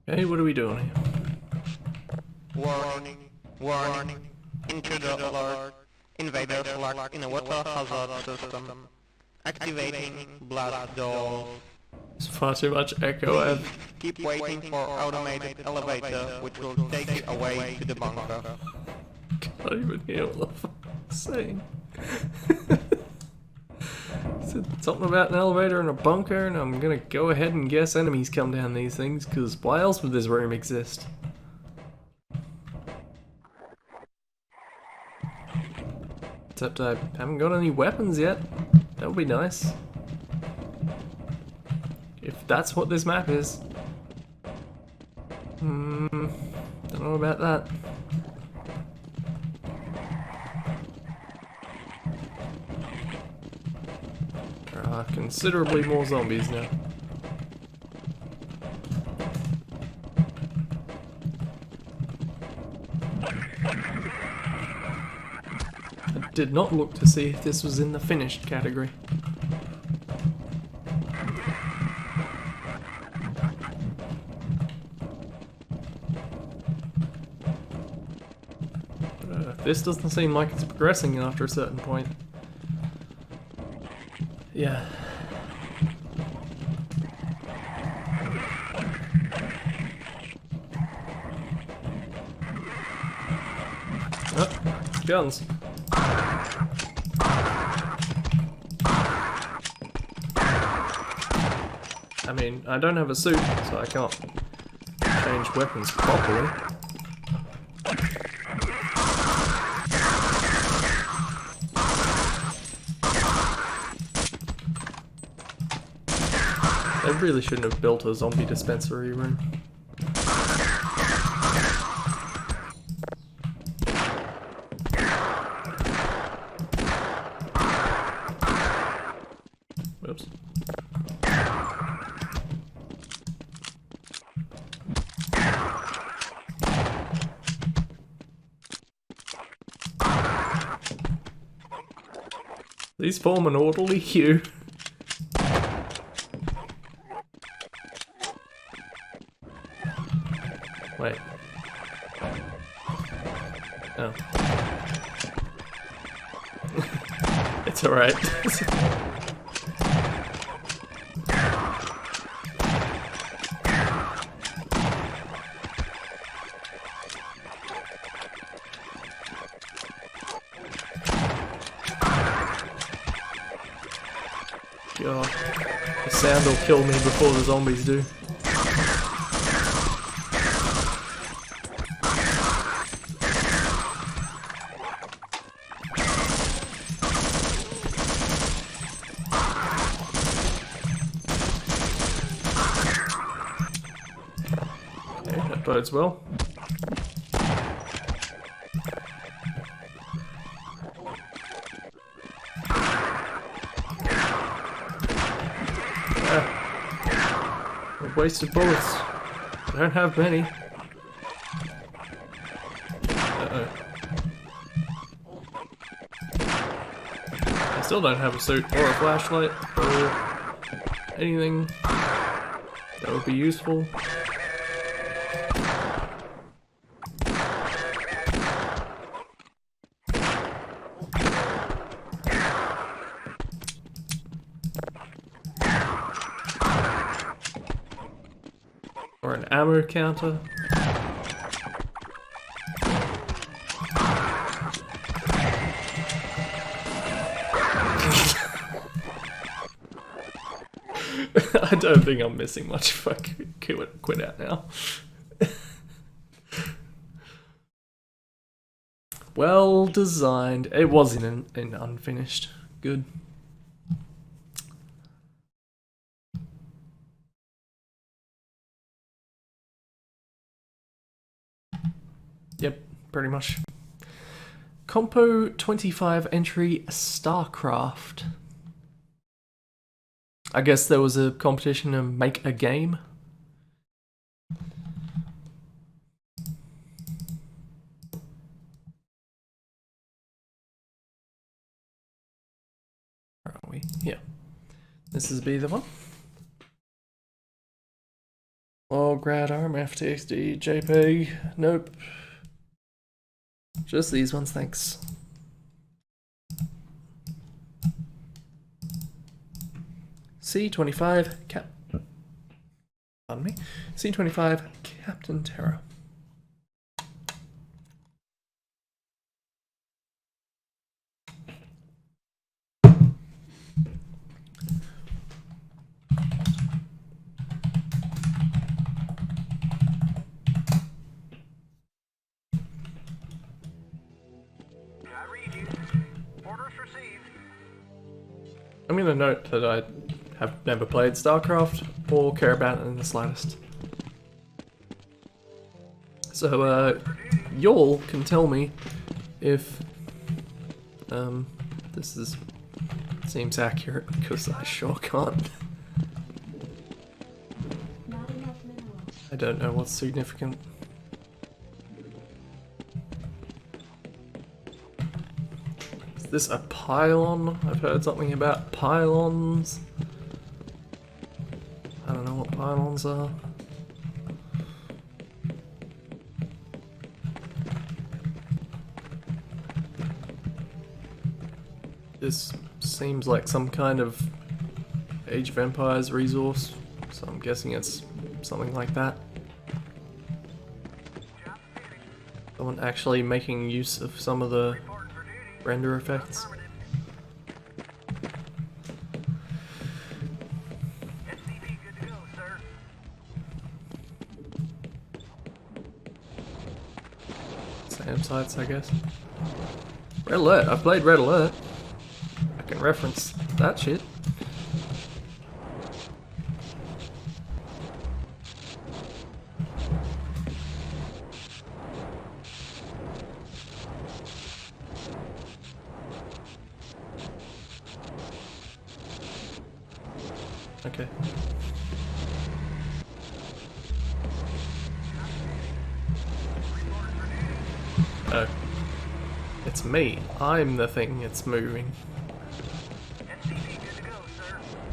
Okay, what are we doing here? Warning, warning, intruder alert, invaders locked in a water hazard system, activating blast doors. There's far too much echo. I've Keep waiting for automated elevator which will take you away to the bunker. can't even hear what the fuck I'm saying. Said something about an elevator and a bunker, and I'm gonna go ahead and guess enemies come down these things, because why else would this room exist? Except I haven't got any weapons yet. That would be nice. If that's what this map is. Don't know about that. There are considerably more zombies now. I did not look to see if this was in the finished category. This doesn't seem like it's progressing after a certain point. Yeah. Oh, guns. I mean, I don't have a suit, so I can't change weapons properly. I really shouldn't have built a zombie dispensary room. Whoops. These form an orderly queue. Wait. Oh. It's alright. God. The sound will kill me before the zombies do. bodes well. Wasted bullets. I don't have many. Uh-oh. I still don't have a suit or a flashlight or anything that would be useful. Or an ammo counter. I don't think I'm missing much if I quit out now. Well designed. It was in unfinished. Good. Yep, pretty much. Compo 25 entry StarCraft. I guess there was a competition to make a game. Where are we? Yeah. This is be the one. Oh, grad arm, FTXD, JPEG. Nope. Just these ones, thanks. C25 pardon me. C25 Captain Terror. I'm going to note that I have never played StarCraft or care about it in the slightest. So, y'all can tell me if this seems accurate, because I sure can't. I don't know what's significant. Is this a pylon? I've heard something about pylons. I don't know what pylons are. This seems like some kind of Age of Empires resource, so I'm guessing it's something like that. Someone actually making use of some of the render effects. Same sites, I guess. Red Alert, I've played Red Alert. I can reference that shit. Okay. Oh. It's me. I'm the thing that's moving.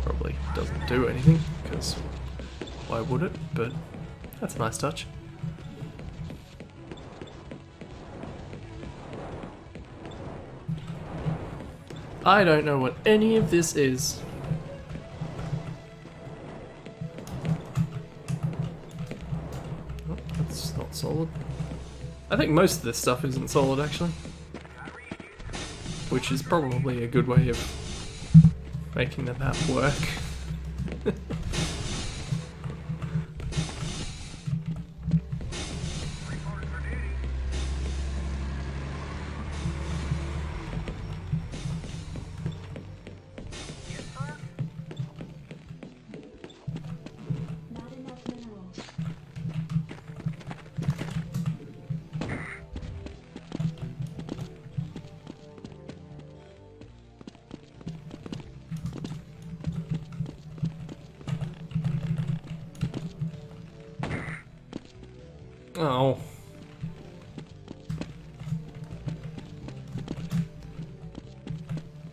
Probably doesn't do anything, because why would it? But that's a nice touch. I don't know what any of this is. Oh, that's not solid. I think most of this stuff isn't solid, actually. Which is probably a good way of making the map work. Oh.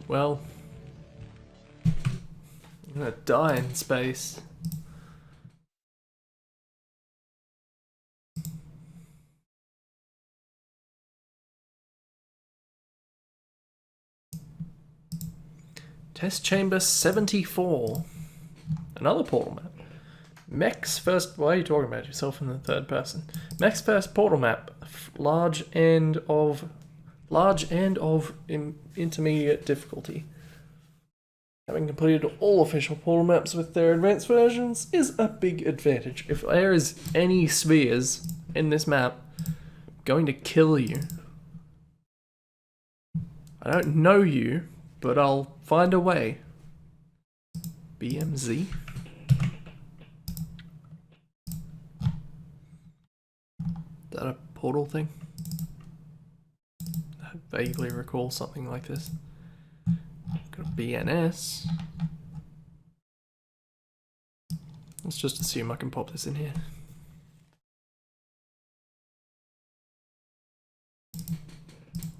Well, I'm gonna die in space. Test chamber 74. Another portal map. Mech's first. Why are you talking about yourself in the third person? Mech's first portal map. Large and of intermediate difficulty. Having completed all official portal maps with their advanced versions is a big advantage. If there is any spheres in this map, I'm going to kill you. I don't know you, but I'll find a way. BMZ? Is that a portal thing? I vaguely recall something like this. Got a BNS. Let's just assume I can pop this in here.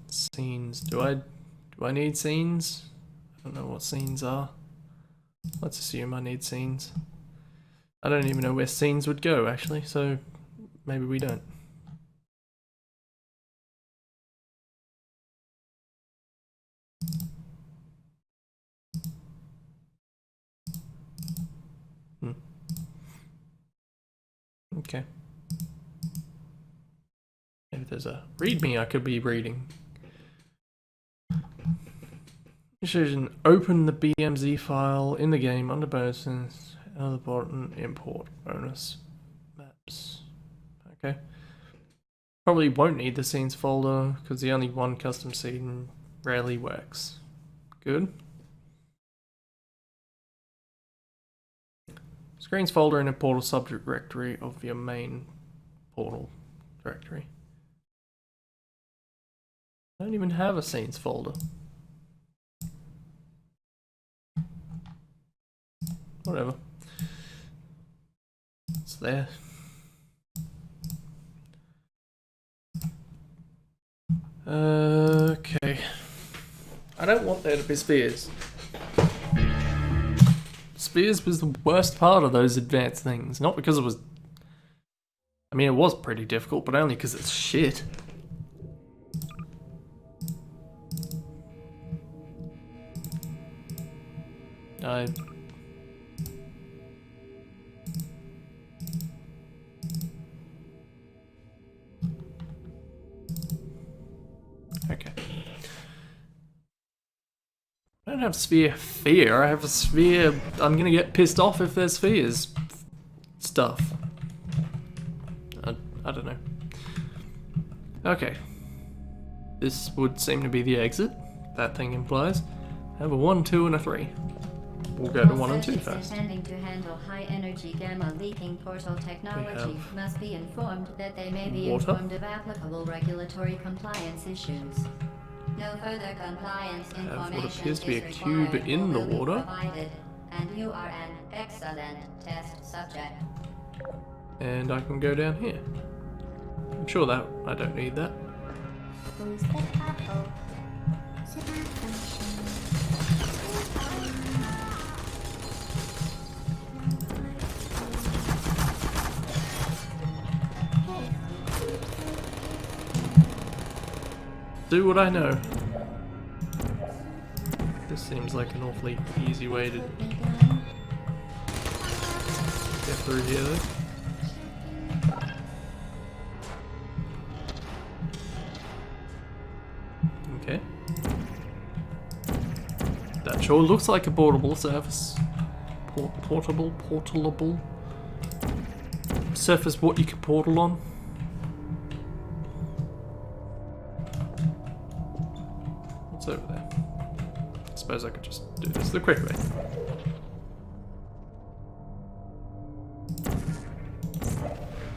Scenes. Do I need scenes? I don't know what scenes are. Let's assume I need scenes. I don't even know where scenes would go actually, so maybe we don't. Okay. Maybe there's a readme I could be reading. Decision, open the BMZ file in the game under bonuses, another button, import bonus maps. Okay. Probably won't need the scenes folder because the only one custom scene rarely works. Good. Screens folder in a portal subject directory of your main portal directory. I don't even have a scenes folder. Whatever. It's there. Okay. I don't want there to be spheres. Spheres was the worst part of those advanced things. Not because it was... I mean, it was pretty difficult, but only because it's shit. Okay. I don't have sphere fear, I have a sphere I'm gonna get pissed off if there's spheres stuff. I don't know. Okay. This would seem to be the exit, that thing implies. I have a 1, 2, and a 3. We'll go to 1 and 2 first. Intending to handle high-energy gamma leaking portal technology must be informed that they may be informed of applicable regulatory compliance issues. No further compliance information what appears to be a is cube required in or the will be water. provided, and you are an excellent test subject. And I can go down here. I'm sure that I don't need that. Who's the couple? Do what I know. This seems like an awfully easy way to get through here though. Okay. That sure looks like a portable surface. Portalable surface what you can portal on. What's over there? I suppose I could just do this the quick way.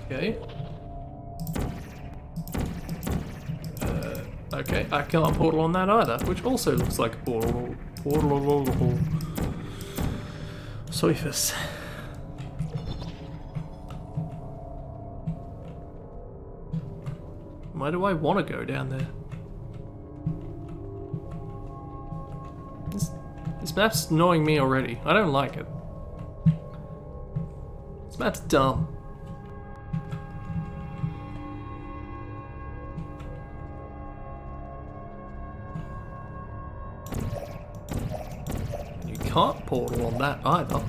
Okay. Okay, I can't portal on that either, which also looks like a portal. Portalable. Surface. Why do I want to go down there? This map's annoying me already. I don't like it. This map's dumb. You can't portal on that either.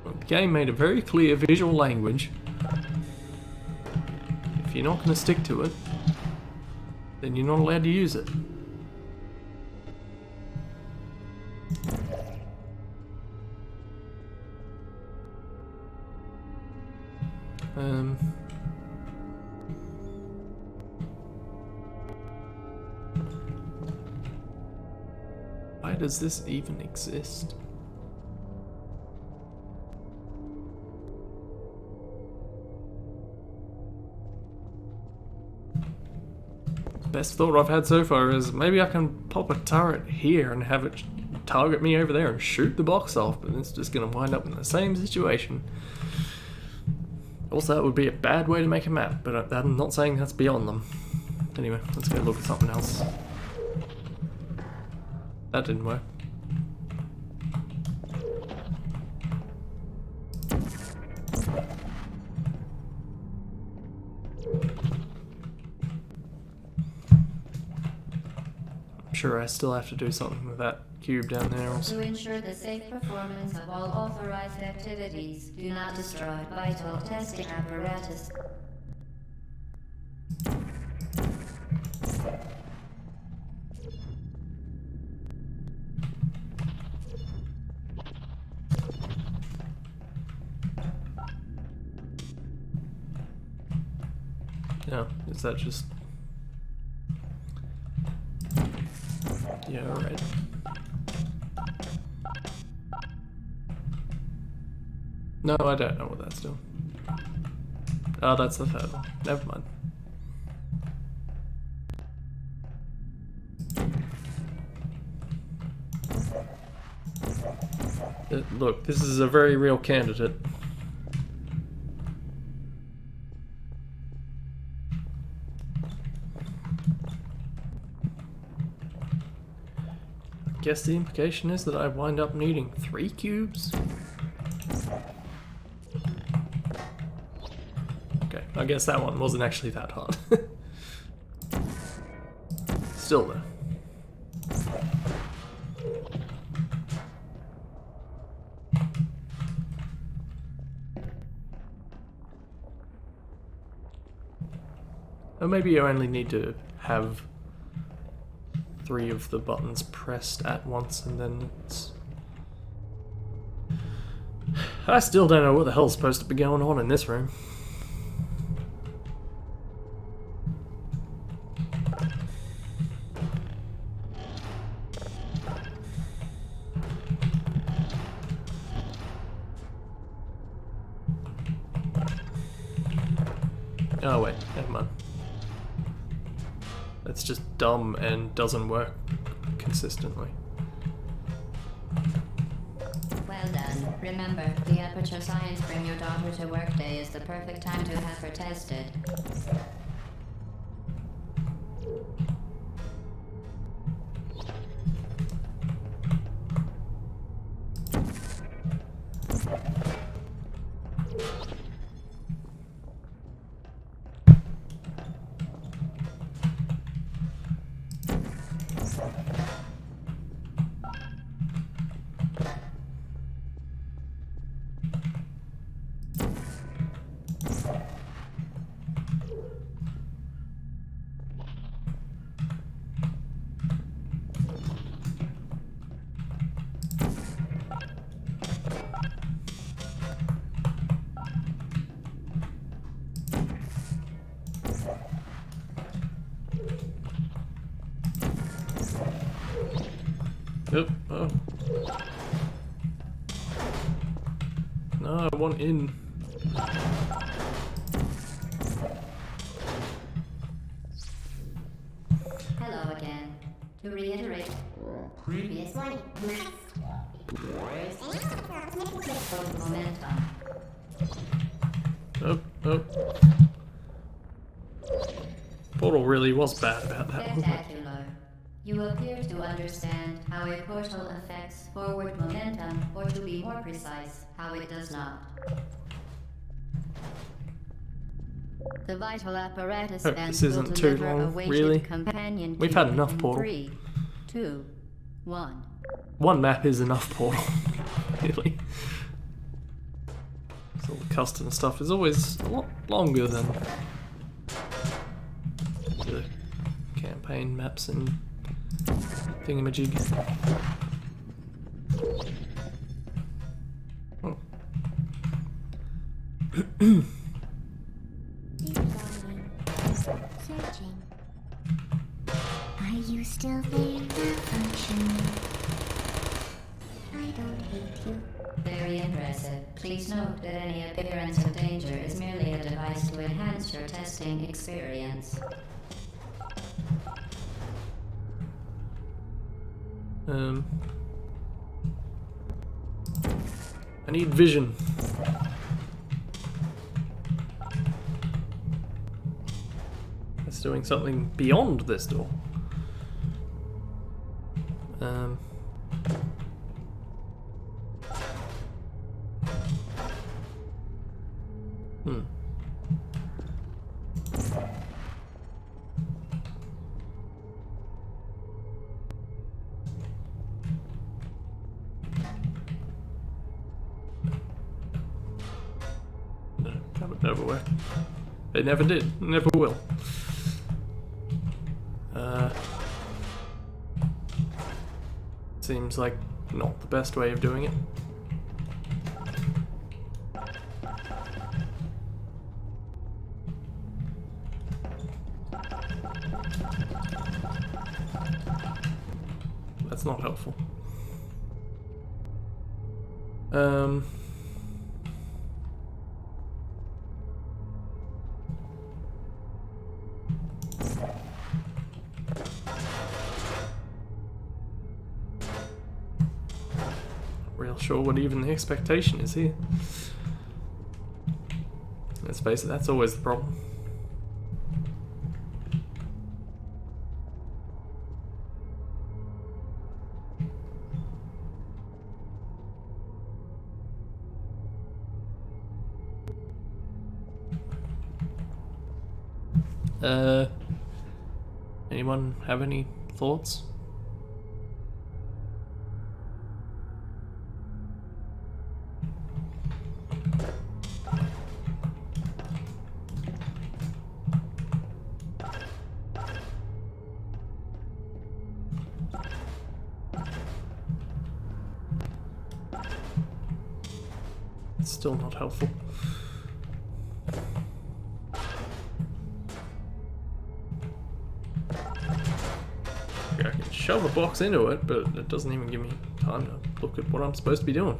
The game made a very clear visual language. If you're not going to stick to it, then you're not allowed to use it. Why does this even exist? Best thought I've had so far is maybe I can pop a turret here and have it target me over there and shoot the box off, but it's just going to wind up in the same situation. Also, that would be a bad way to make a map, but I'm not saying that's beyond them. Anyway, let's go look at something else. That didn't work. Sure, I still have to do something with that cube down there also. To ensure the safe performance of all authorized activities, do not destroy vital testing apparatus. Yeah, is that just... Yeah, alright. No, I don't know what that's doing. Oh, that's the third one. Never mind. Look, this is a very real candidate. Guess the implication is that I wind up needing 3 cubes? Okay, I guess that one wasn't actually that hard. Still though. Or maybe you only need to have 3 of the buttons pressed at once and then it's... I still don't know what the hell's supposed to be going on in this room. Oh wait, never mind. It's just dumb and doesn't work consistently. Well done. Remember, the Aperture Science Bring Your Daughter to Work Day is the perfect time to have her tested. Yep, oh. No, I want in. Hello again. To reiterate... Previous warning. Momentum. Oh, oh. Portal really was bad about that, wasn't it? Spectacular. You appear to understand how a portal affects forward momentum, or to be more precise, how it does not. The vital apparatus Hope vent this will isn't too deliver a long, weighted really. companion We've cube had enough in Portal. 3, 2, 1. One map is enough, Portal. Really. So all the custom stuff is always a lot longer than the campaign maps and thingamajig. Oh. Searching. Are you still there, malfunction? I don't hate you. Very impressive. Please note that any appearance of danger is merely a device to enhance your testing experience. I need vision. It's doing something beyond this door. No, that would never work. It never did. Never will. Seems like not the best way of doing it. That's not helpful. Real sure what even the expectation is here. Let's face it, that's always the problem. Anyone have any thoughts? It's still not helpful. I can shove a box into it, but it doesn't even give me time to look at what I'm supposed to be doing.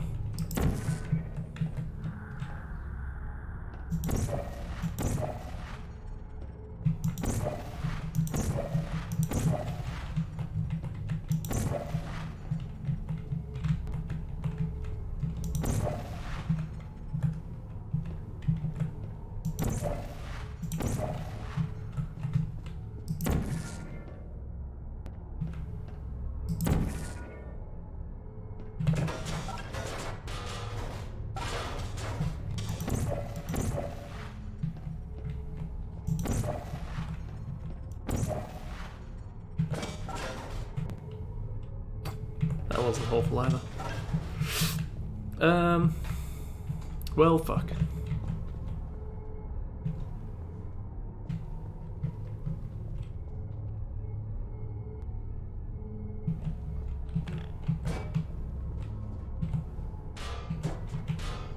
That wasn't helpful either. Well, fuck.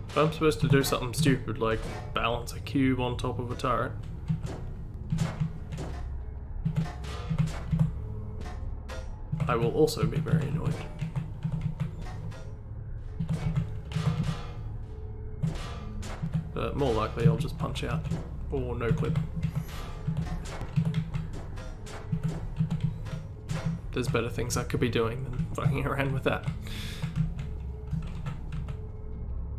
If I'm supposed to do something stupid like balance a cube on top of a turret, I will also be very annoyed. But more likely I'll just punch out or no clip. There's better things I could be doing than fucking around with that.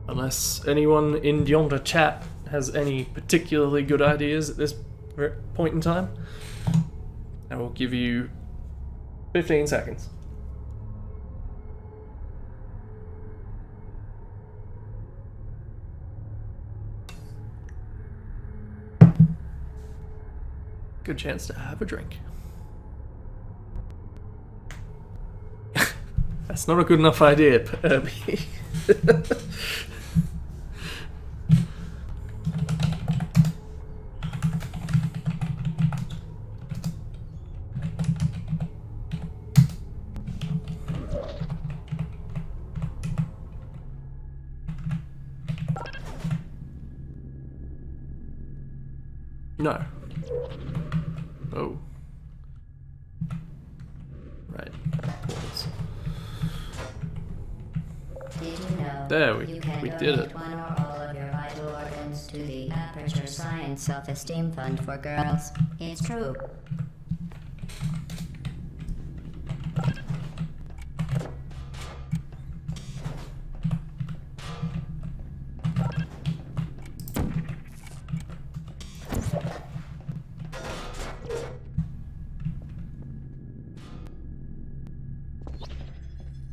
Unless anyone in yonder chat has any particularly good ideas at this point in time, I will give you 15 seconds. Good chance to have a drink. That's not a good enough idea, Herbie. No. Oh. Right. Pause. Did you know There, you can we did donate it. one or all of your vital organs to the Aperture Science Self-Esteem Fund for Girls? It's true.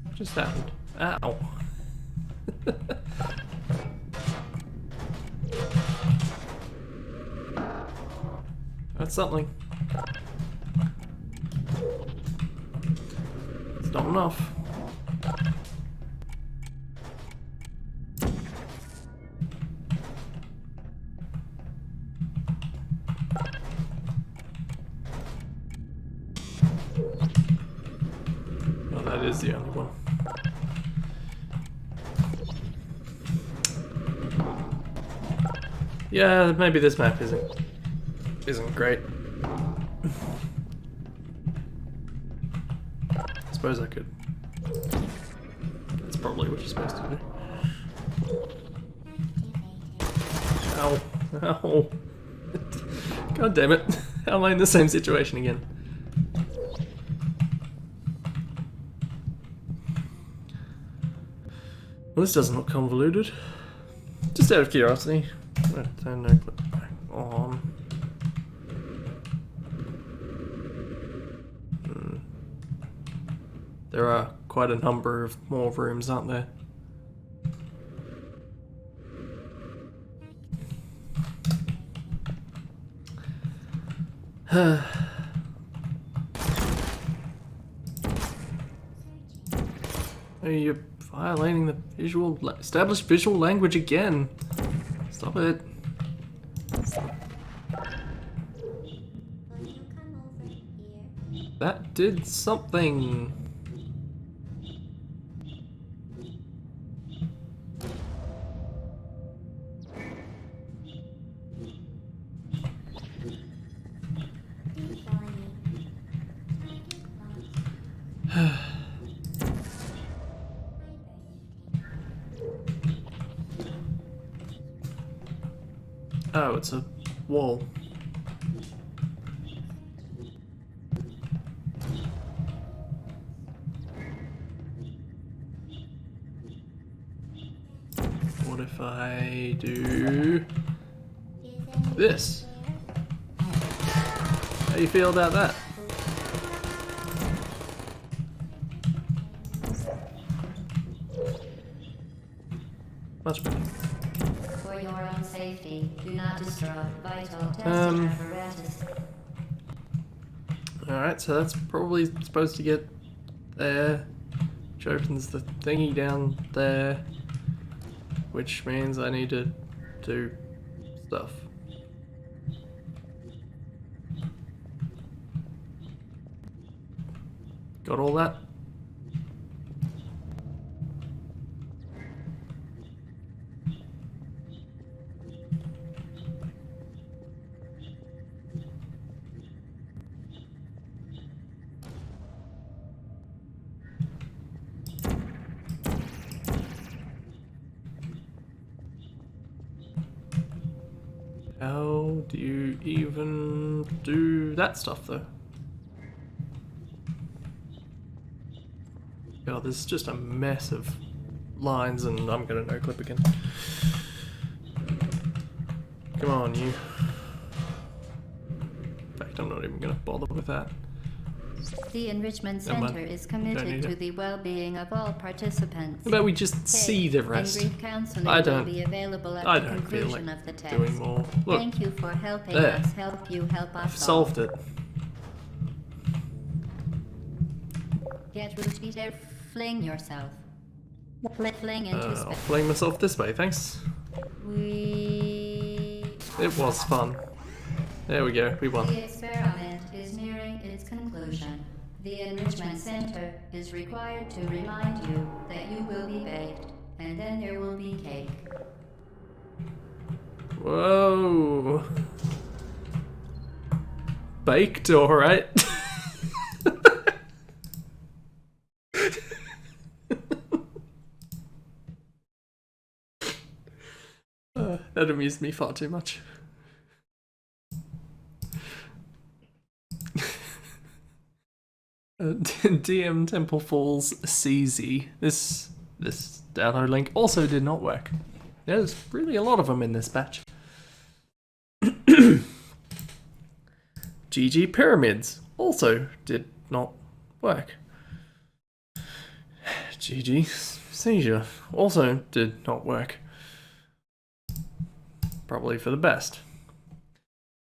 What just happened? Ow. That's something. It's not enough. Oh, that is the only one. Yeah, maybe this map isn't great. I suppose I could. That's probably what you're supposed to do. Ow. Ow. God damn it. How am I in the same situation again? Well, this doesn't look convoluted. Just out of curiosity. I'm gonna turn no clip back on. There are quite a number of more rooms, aren't there? Hey, you're violating the established visual language again. Stop it. Will you come over here? That did something. Please follow me. Oh, it's a wall. What if I do this? How do you feel about that? Much better. For your own safety, do not destroy vital testing apparatus. Alright, so that's probably supposed to get there, which opens the thingy down there, which means I need to do stuff. Got all that? How do you even do that stuff though? god, this is just a mess of lines and I'm gonna no clip again. Come on, you. In fact, I'm not even gonna bother with that. The Enrichment Never mind. Center is Don't need committed to it. the well-being of all participants. How about we just see the And rest? brief counseling I will don't- be available at I the don't feel conclusion like of the test. doing more. Look, Thank you for helping there. us help you help us I've solved it. Get Ruby there, fling yourself. Fling into I'll space. fling myself this way, thanks. It was fun. There we go, we won. The experiment is nearing its conclusion. The Enrichment Center is required to remind you that you will be baked, and then there will be cake. Whoa. Baked, alright. That amused me far too much. DM Temple Falls CZ. This download link also did not work. There's really a lot of them in this batch. GG Pyramids also did not work. GG Seizure also did not work. Probably for the best.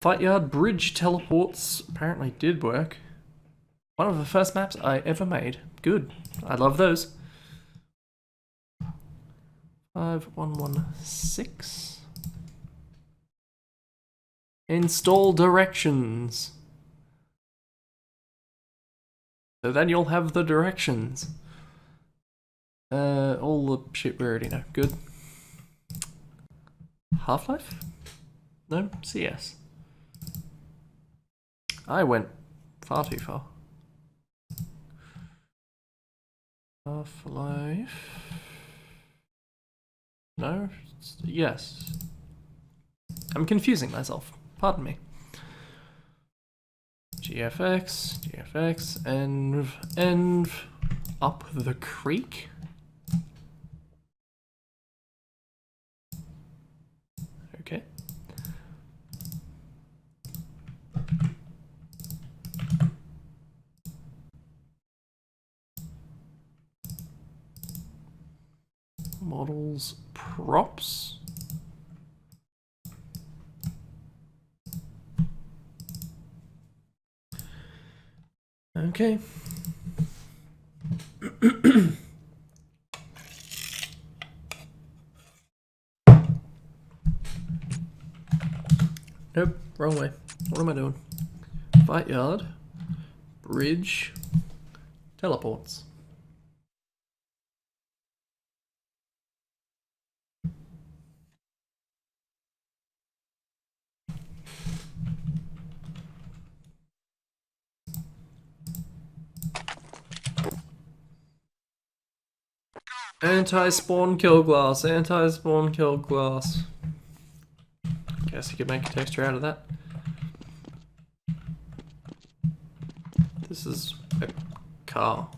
Fight Yard Bridge Teleports apparently did work. One of the first maps I ever made. Good. I love those. 5116. Install directions. So then you'll have the directions. All the shit we already know. Good. Half-Life? No? CS. I went far too far. Half-Life. No? Yes. I'm confusing myself. Pardon me. GFX, and up the creek? Okay. Models, props. Okay. Nope, wrong way. What am I doing? Fight Yard, Bridge, Teleports. Anti-spawn kill glass, anti-spawn kill glass. Guess you could make a texture out of that. This is a car.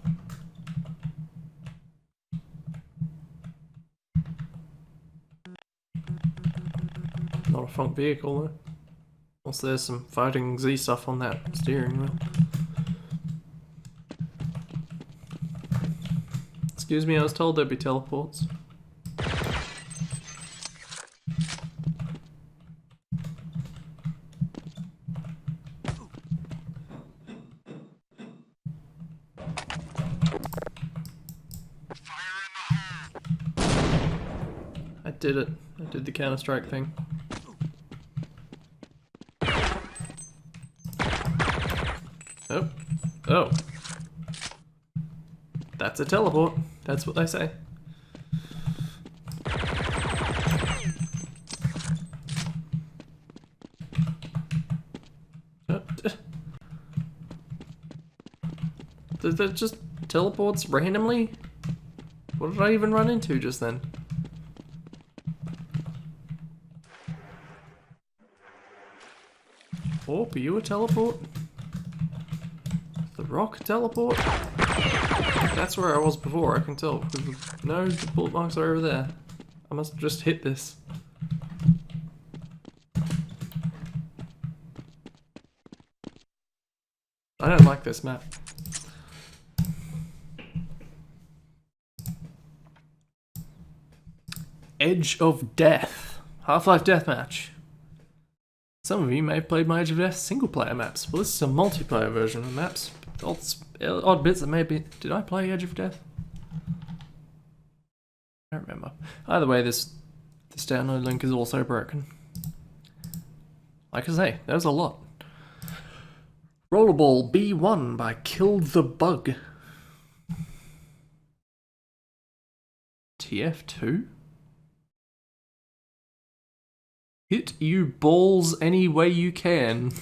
Not a funk vehicle though. Also there's some Fighting Z stuff on that steering wheel. Excuse me, I was told there'd be teleports. I did it. I did the Counter-Strike thing. Oh. Oh. That's a teleport. That's what they say. Did that just teleports randomly? What did I even run into just then? Orp, are you a teleport? The rock teleport? That's where I was before, I can tell. No, the bullet marks are over there. I must just hit this. I don't like this map. Edge of Death. Half-Life Deathmatch. Some of you may have played my Edge of Death single-player maps. Well, this is a multiplayer version of the maps. Odd bits that maybe... Did I play Edge of Death? I don't remember. Either way, this download link is also broken. Like I say, there's a lot. Rollerball B1 by Killed the Bug. TF2? Hit you balls any way you can.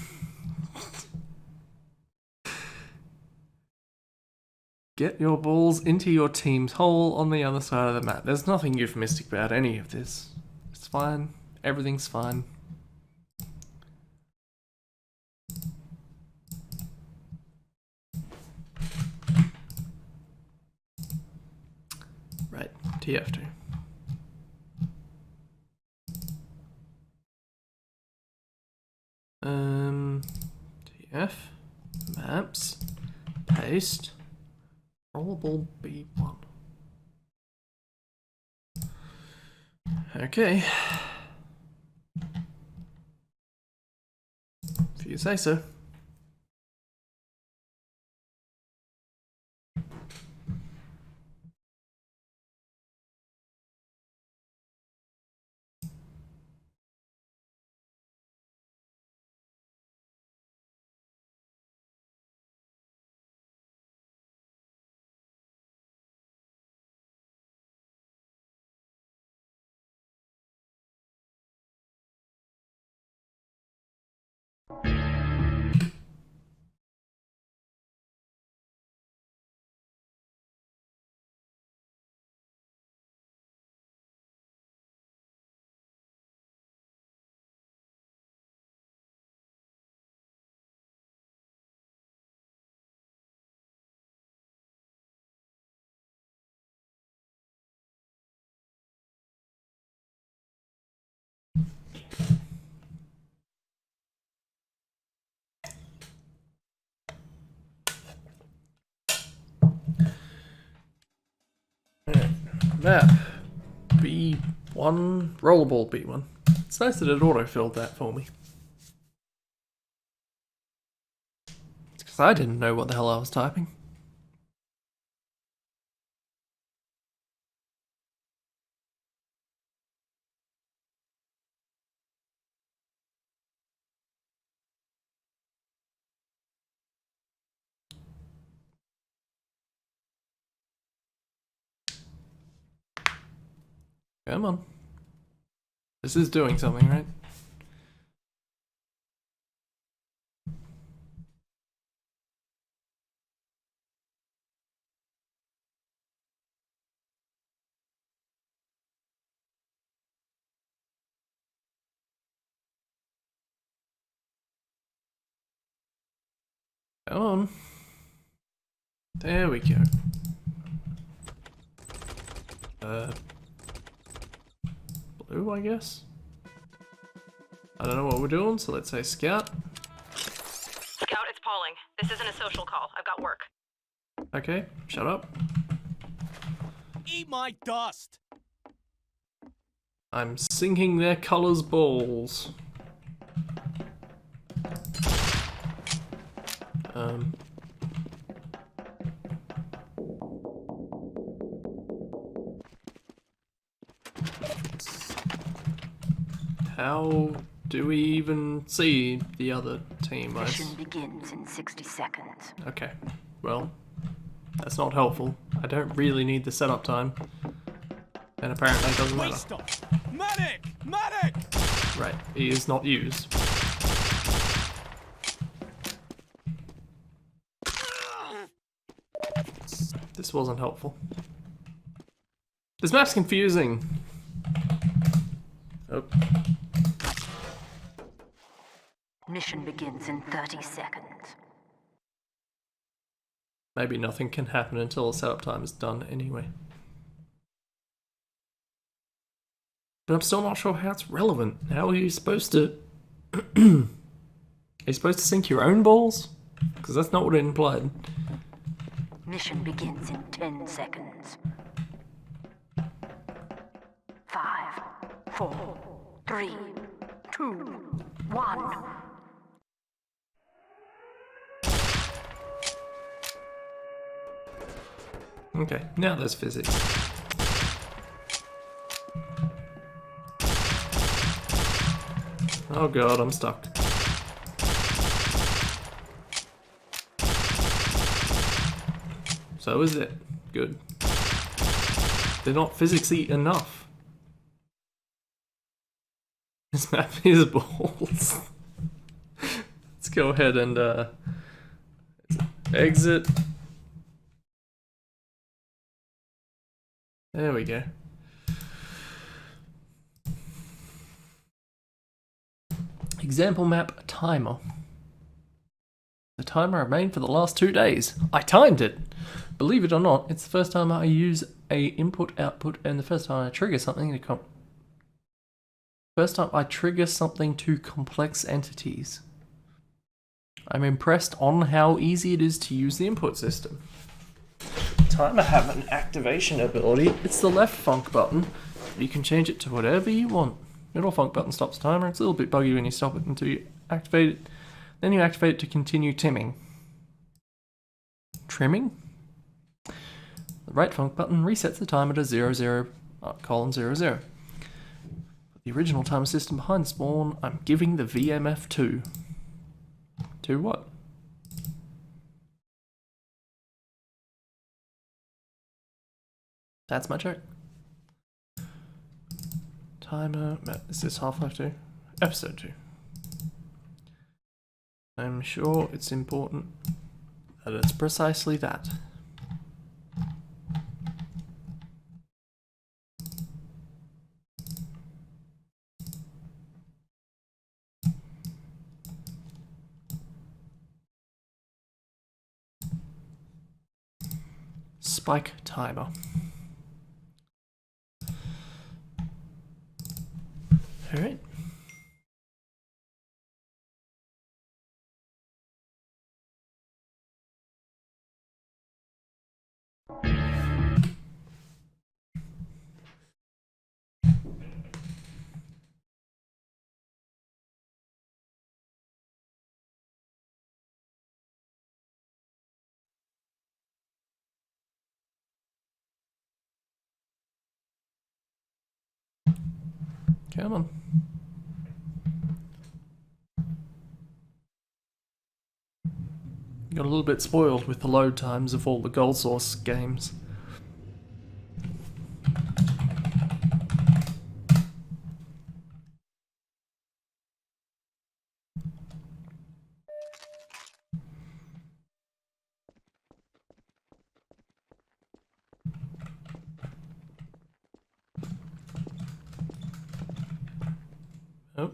Get your balls into your team's hole on the other side of the map. There's nothing euphemistic about any of this. It's fine. Everything's fine. Right, TF2. TF, maps, paste, rollerball B1. Okay. If you say so. Map B1, rollerball B1. It's nice that it auto-filled that for me. It's because I didn't know what the hell I was typing. Come on. This is doing something, right? Come on. There we go. Blue, I guess? I don't know what we're doing, so let's say scout. Scout, it's Pauling. This isn't a social call. I've got work. Okay, shut up. Eat my dust! I'm sinking their colors balls. How do we even see the other team? Mission begins in 60 seconds. Okay, well, that's not helpful. I don't really need the setup time. And apparently it doesn't matter. Stop! Medic! Medic! Right, he is not used. This wasn't helpful. This map's confusing. Oh. Mission begins in 30 seconds. Maybe nothing can happen until the setup time is done anyway. But I'm still not sure how it's relevant. How are you supposed to... Are you supposed to sync your own balls? Because that's not what it implied. Mission begins in 10 seconds. 5, 4, 3, 2, 1. Okay, now there's physics. Oh god, I'm stuck. So is it. Good. They're not physicsy enough. This map is balls. Let's go ahead and exit. There we go. Example map timer. The timer I made for the last 2 days. I timed it! Believe it or not, it's the first time I use a input-output and the first time I trigger something to to complex entities. I'm impressed on how easy it is to use the input system. Timer have an activation ability. It's the left funk button. You can change it to whatever you want. Middle funk button stops the timer. It's a little bit buggy when you stop it until you activate it. Then you activate it to continue timming. Trimming? The right funk button resets the timer to 00:00. The original timer system behind Spawn, I'm giving the VMF 2. To what? That's my joke. Timer, is this Half-Life 2? Episode 2. I'm sure it's important that it's precisely that. Spike timer. Alright. Come on. Got a little bit spoiled with the load times of all the Gold Source games. Oh.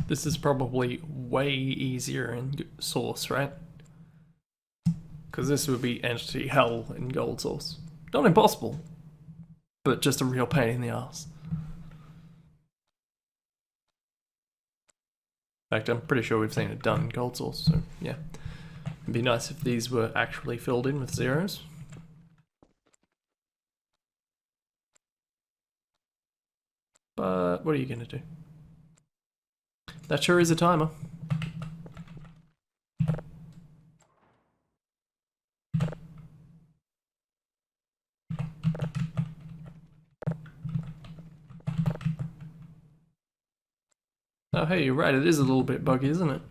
This is probably way easier in Source, right? Because this would be Entity Hell in Gold Source. Not impossible, but just a real pain in the ass. In fact, I'm pretty sure we've seen it done in Gold Source, so yeah. It'd be nice if these were actually filled in with zeros. But what are you gonna do? That sure is a timer. Oh hey, you're right, it is a little bit buggy, isn't it?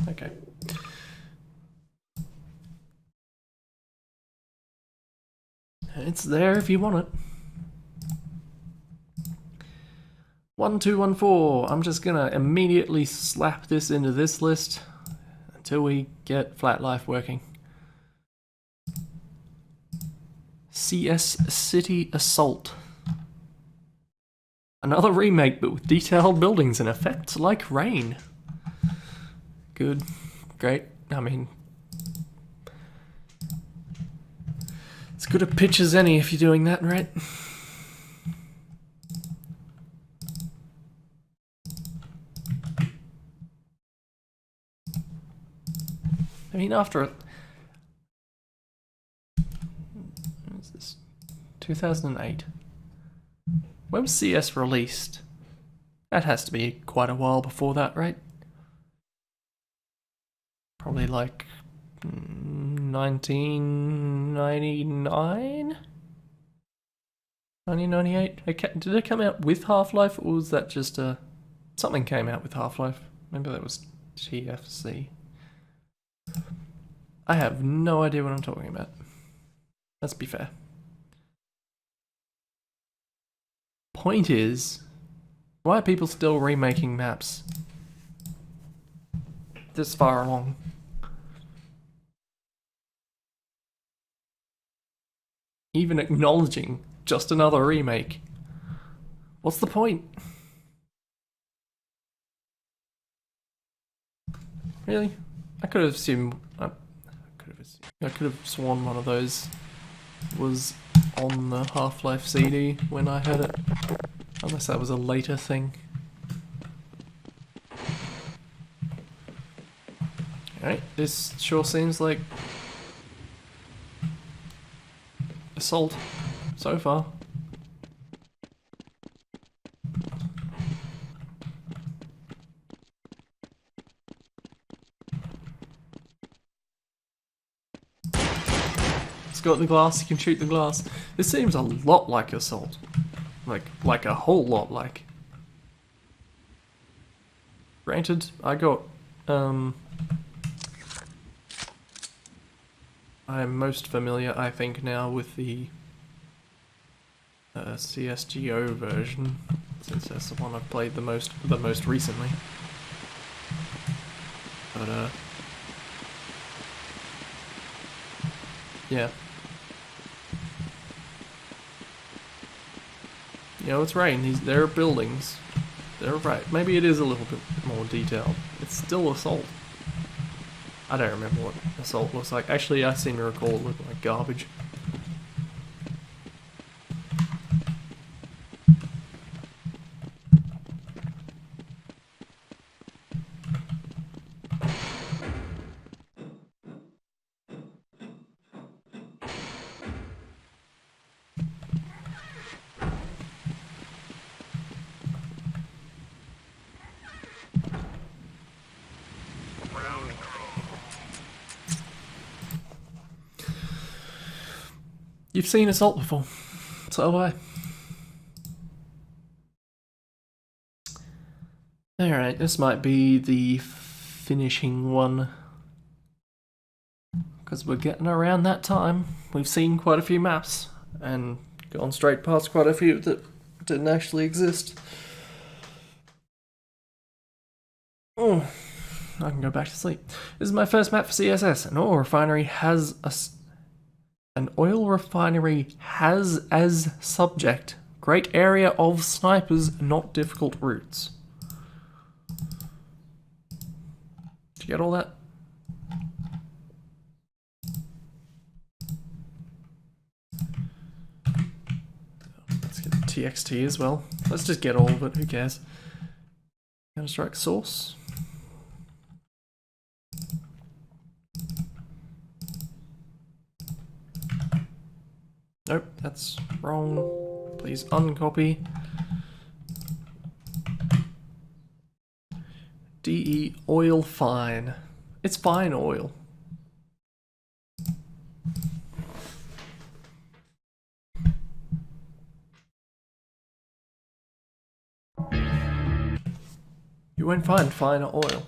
Okay. It's there if you want it. 1214. I'm just gonna immediately slap this into this list until we get Flat Life working. CS City Assault. Another remake, but with detailed buildings and effects like rain. Good. Great. I mean, as good a pitch as any if you're doing that, right? I mean, after it. When is this? 2008. When was CS released? That has to be quite a while before that, right? Probably like 1999? 1998? Did it come out with Half-Life, or was that just a... Something came out with Half-Life. Maybe that was TFC. I have no idea what I'm talking about. Let's be fair. Point is, why are people still remaking maps this far along? Even acknowledging just another remake. What's the point? Really? I could have assumed... I could have sworn one of those was on the Half-Life CD when I had it. Unless that was a later thing. Alright, this sure seems like Assault so far. It's got the glass, you can shoot the glass. This seems a lot like Assault. Like a whole lot like. Granted, I got, I'm most familiar, I think, now with the CSGO version, since that's the one I've played the most recently. But yeah. You know, it's rain. There are buildings. They're right. Maybe it is a little bit more detailed. It's still Assault. I don't remember what Assault looks like. Actually, I seem to recall it looked like garbage. You've seen Assault before, so have I. Alright, this might be the finishing one. Because we're getting around that time. We've seen quite a few maps, and gone straight past quite a few that didn't actually exist. Oh, I can go back to sleep. This is my first map for CSS. An oil refinery has as subject great area of snipers, not difficult routes. Did you get all that? Let's get TXT as well. Let's just get all of it, who cares? Counter-Strike source. Nope, that's wrong. Please uncopy. DE oil fine. It's fine oil. You won't find finer oil.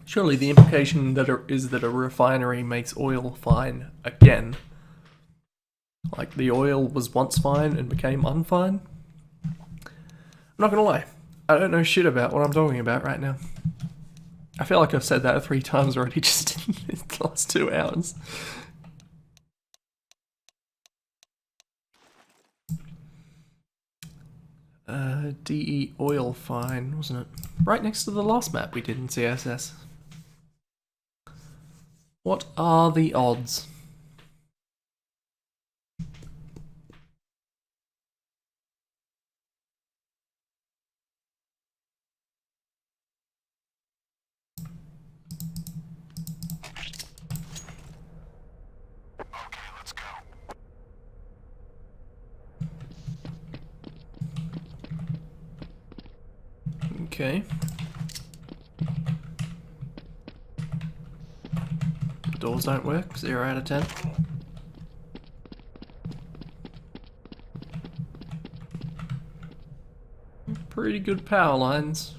Surely the implication that is that a refinery makes oil fine again. Like the oil was once fine and became unfine. I'm not gonna lie, I don't know shit about what I'm talking about right now. I feel like I've said that 3 times already just in the last 2 hours. DE oil fine, wasn't it? Right next to the last map we did in CSS. What are the odds? Okay, let's go. Okay. Doors don't work, 0 out of 10. Pretty good power lines.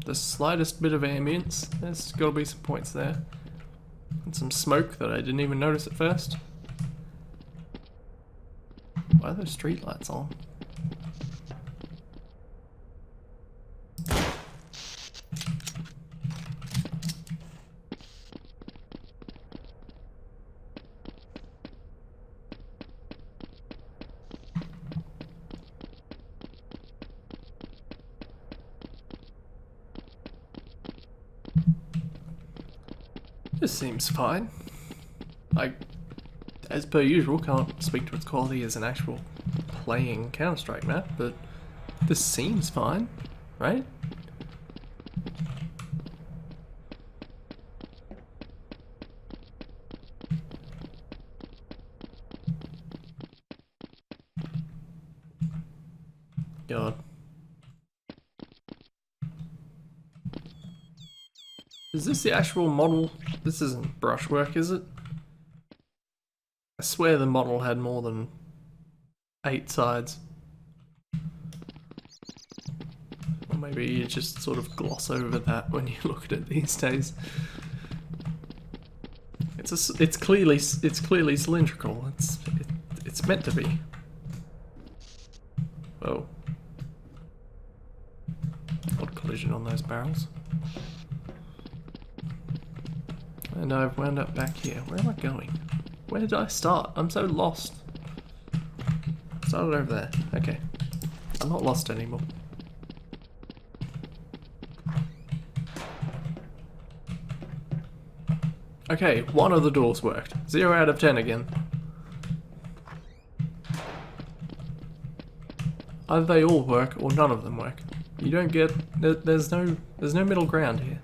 The slightest bit of ambience, there's got to be some points there. And some smoke that I didn't even notice at first. Why are those street lights on? This seems fine. Like, as per usual, can't speak to its quality as an actual playing Counter-Strike map, but this seems fine, right? God. Is this the actual model? This isn't brushwork, is it? I swear the model had more than 8 sides. Or maybe you just sort of gloss over that when you look at it these days. It's clearly cylindrical. It's meant to be. Whoa. Odd collision on those barrels. And I've wound up back here. Where am I going? Where did I start? I'm so lost. Started over there. Okay. I'm not lost anymore. Okay, 1 of the doors worked. 0 out of 10 again. Either they all work or none of them work. You don't get... There's no middle ground here.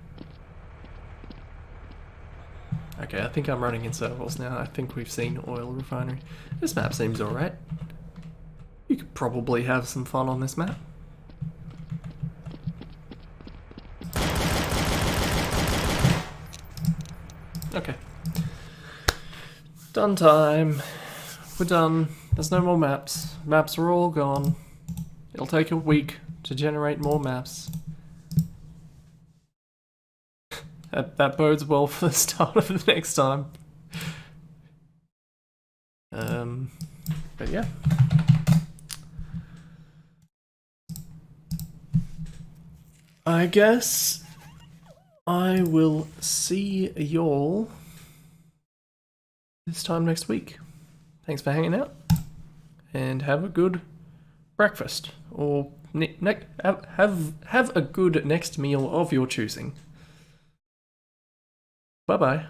Okay, I think I'm running in circles now. I think we've seen oil refinery. This map seems alright. You could probably have some fun on this map. Okay. Done time. We're done. There's no more maps. Maps are all gone. It'll take a week to generate more maps. That bodes well for the start of the next time. But yeah. I guess I will see y'all this time next week. Thanks for hanging out, and have a good breakfast, or have a good next meal of your choosing. Bye bye.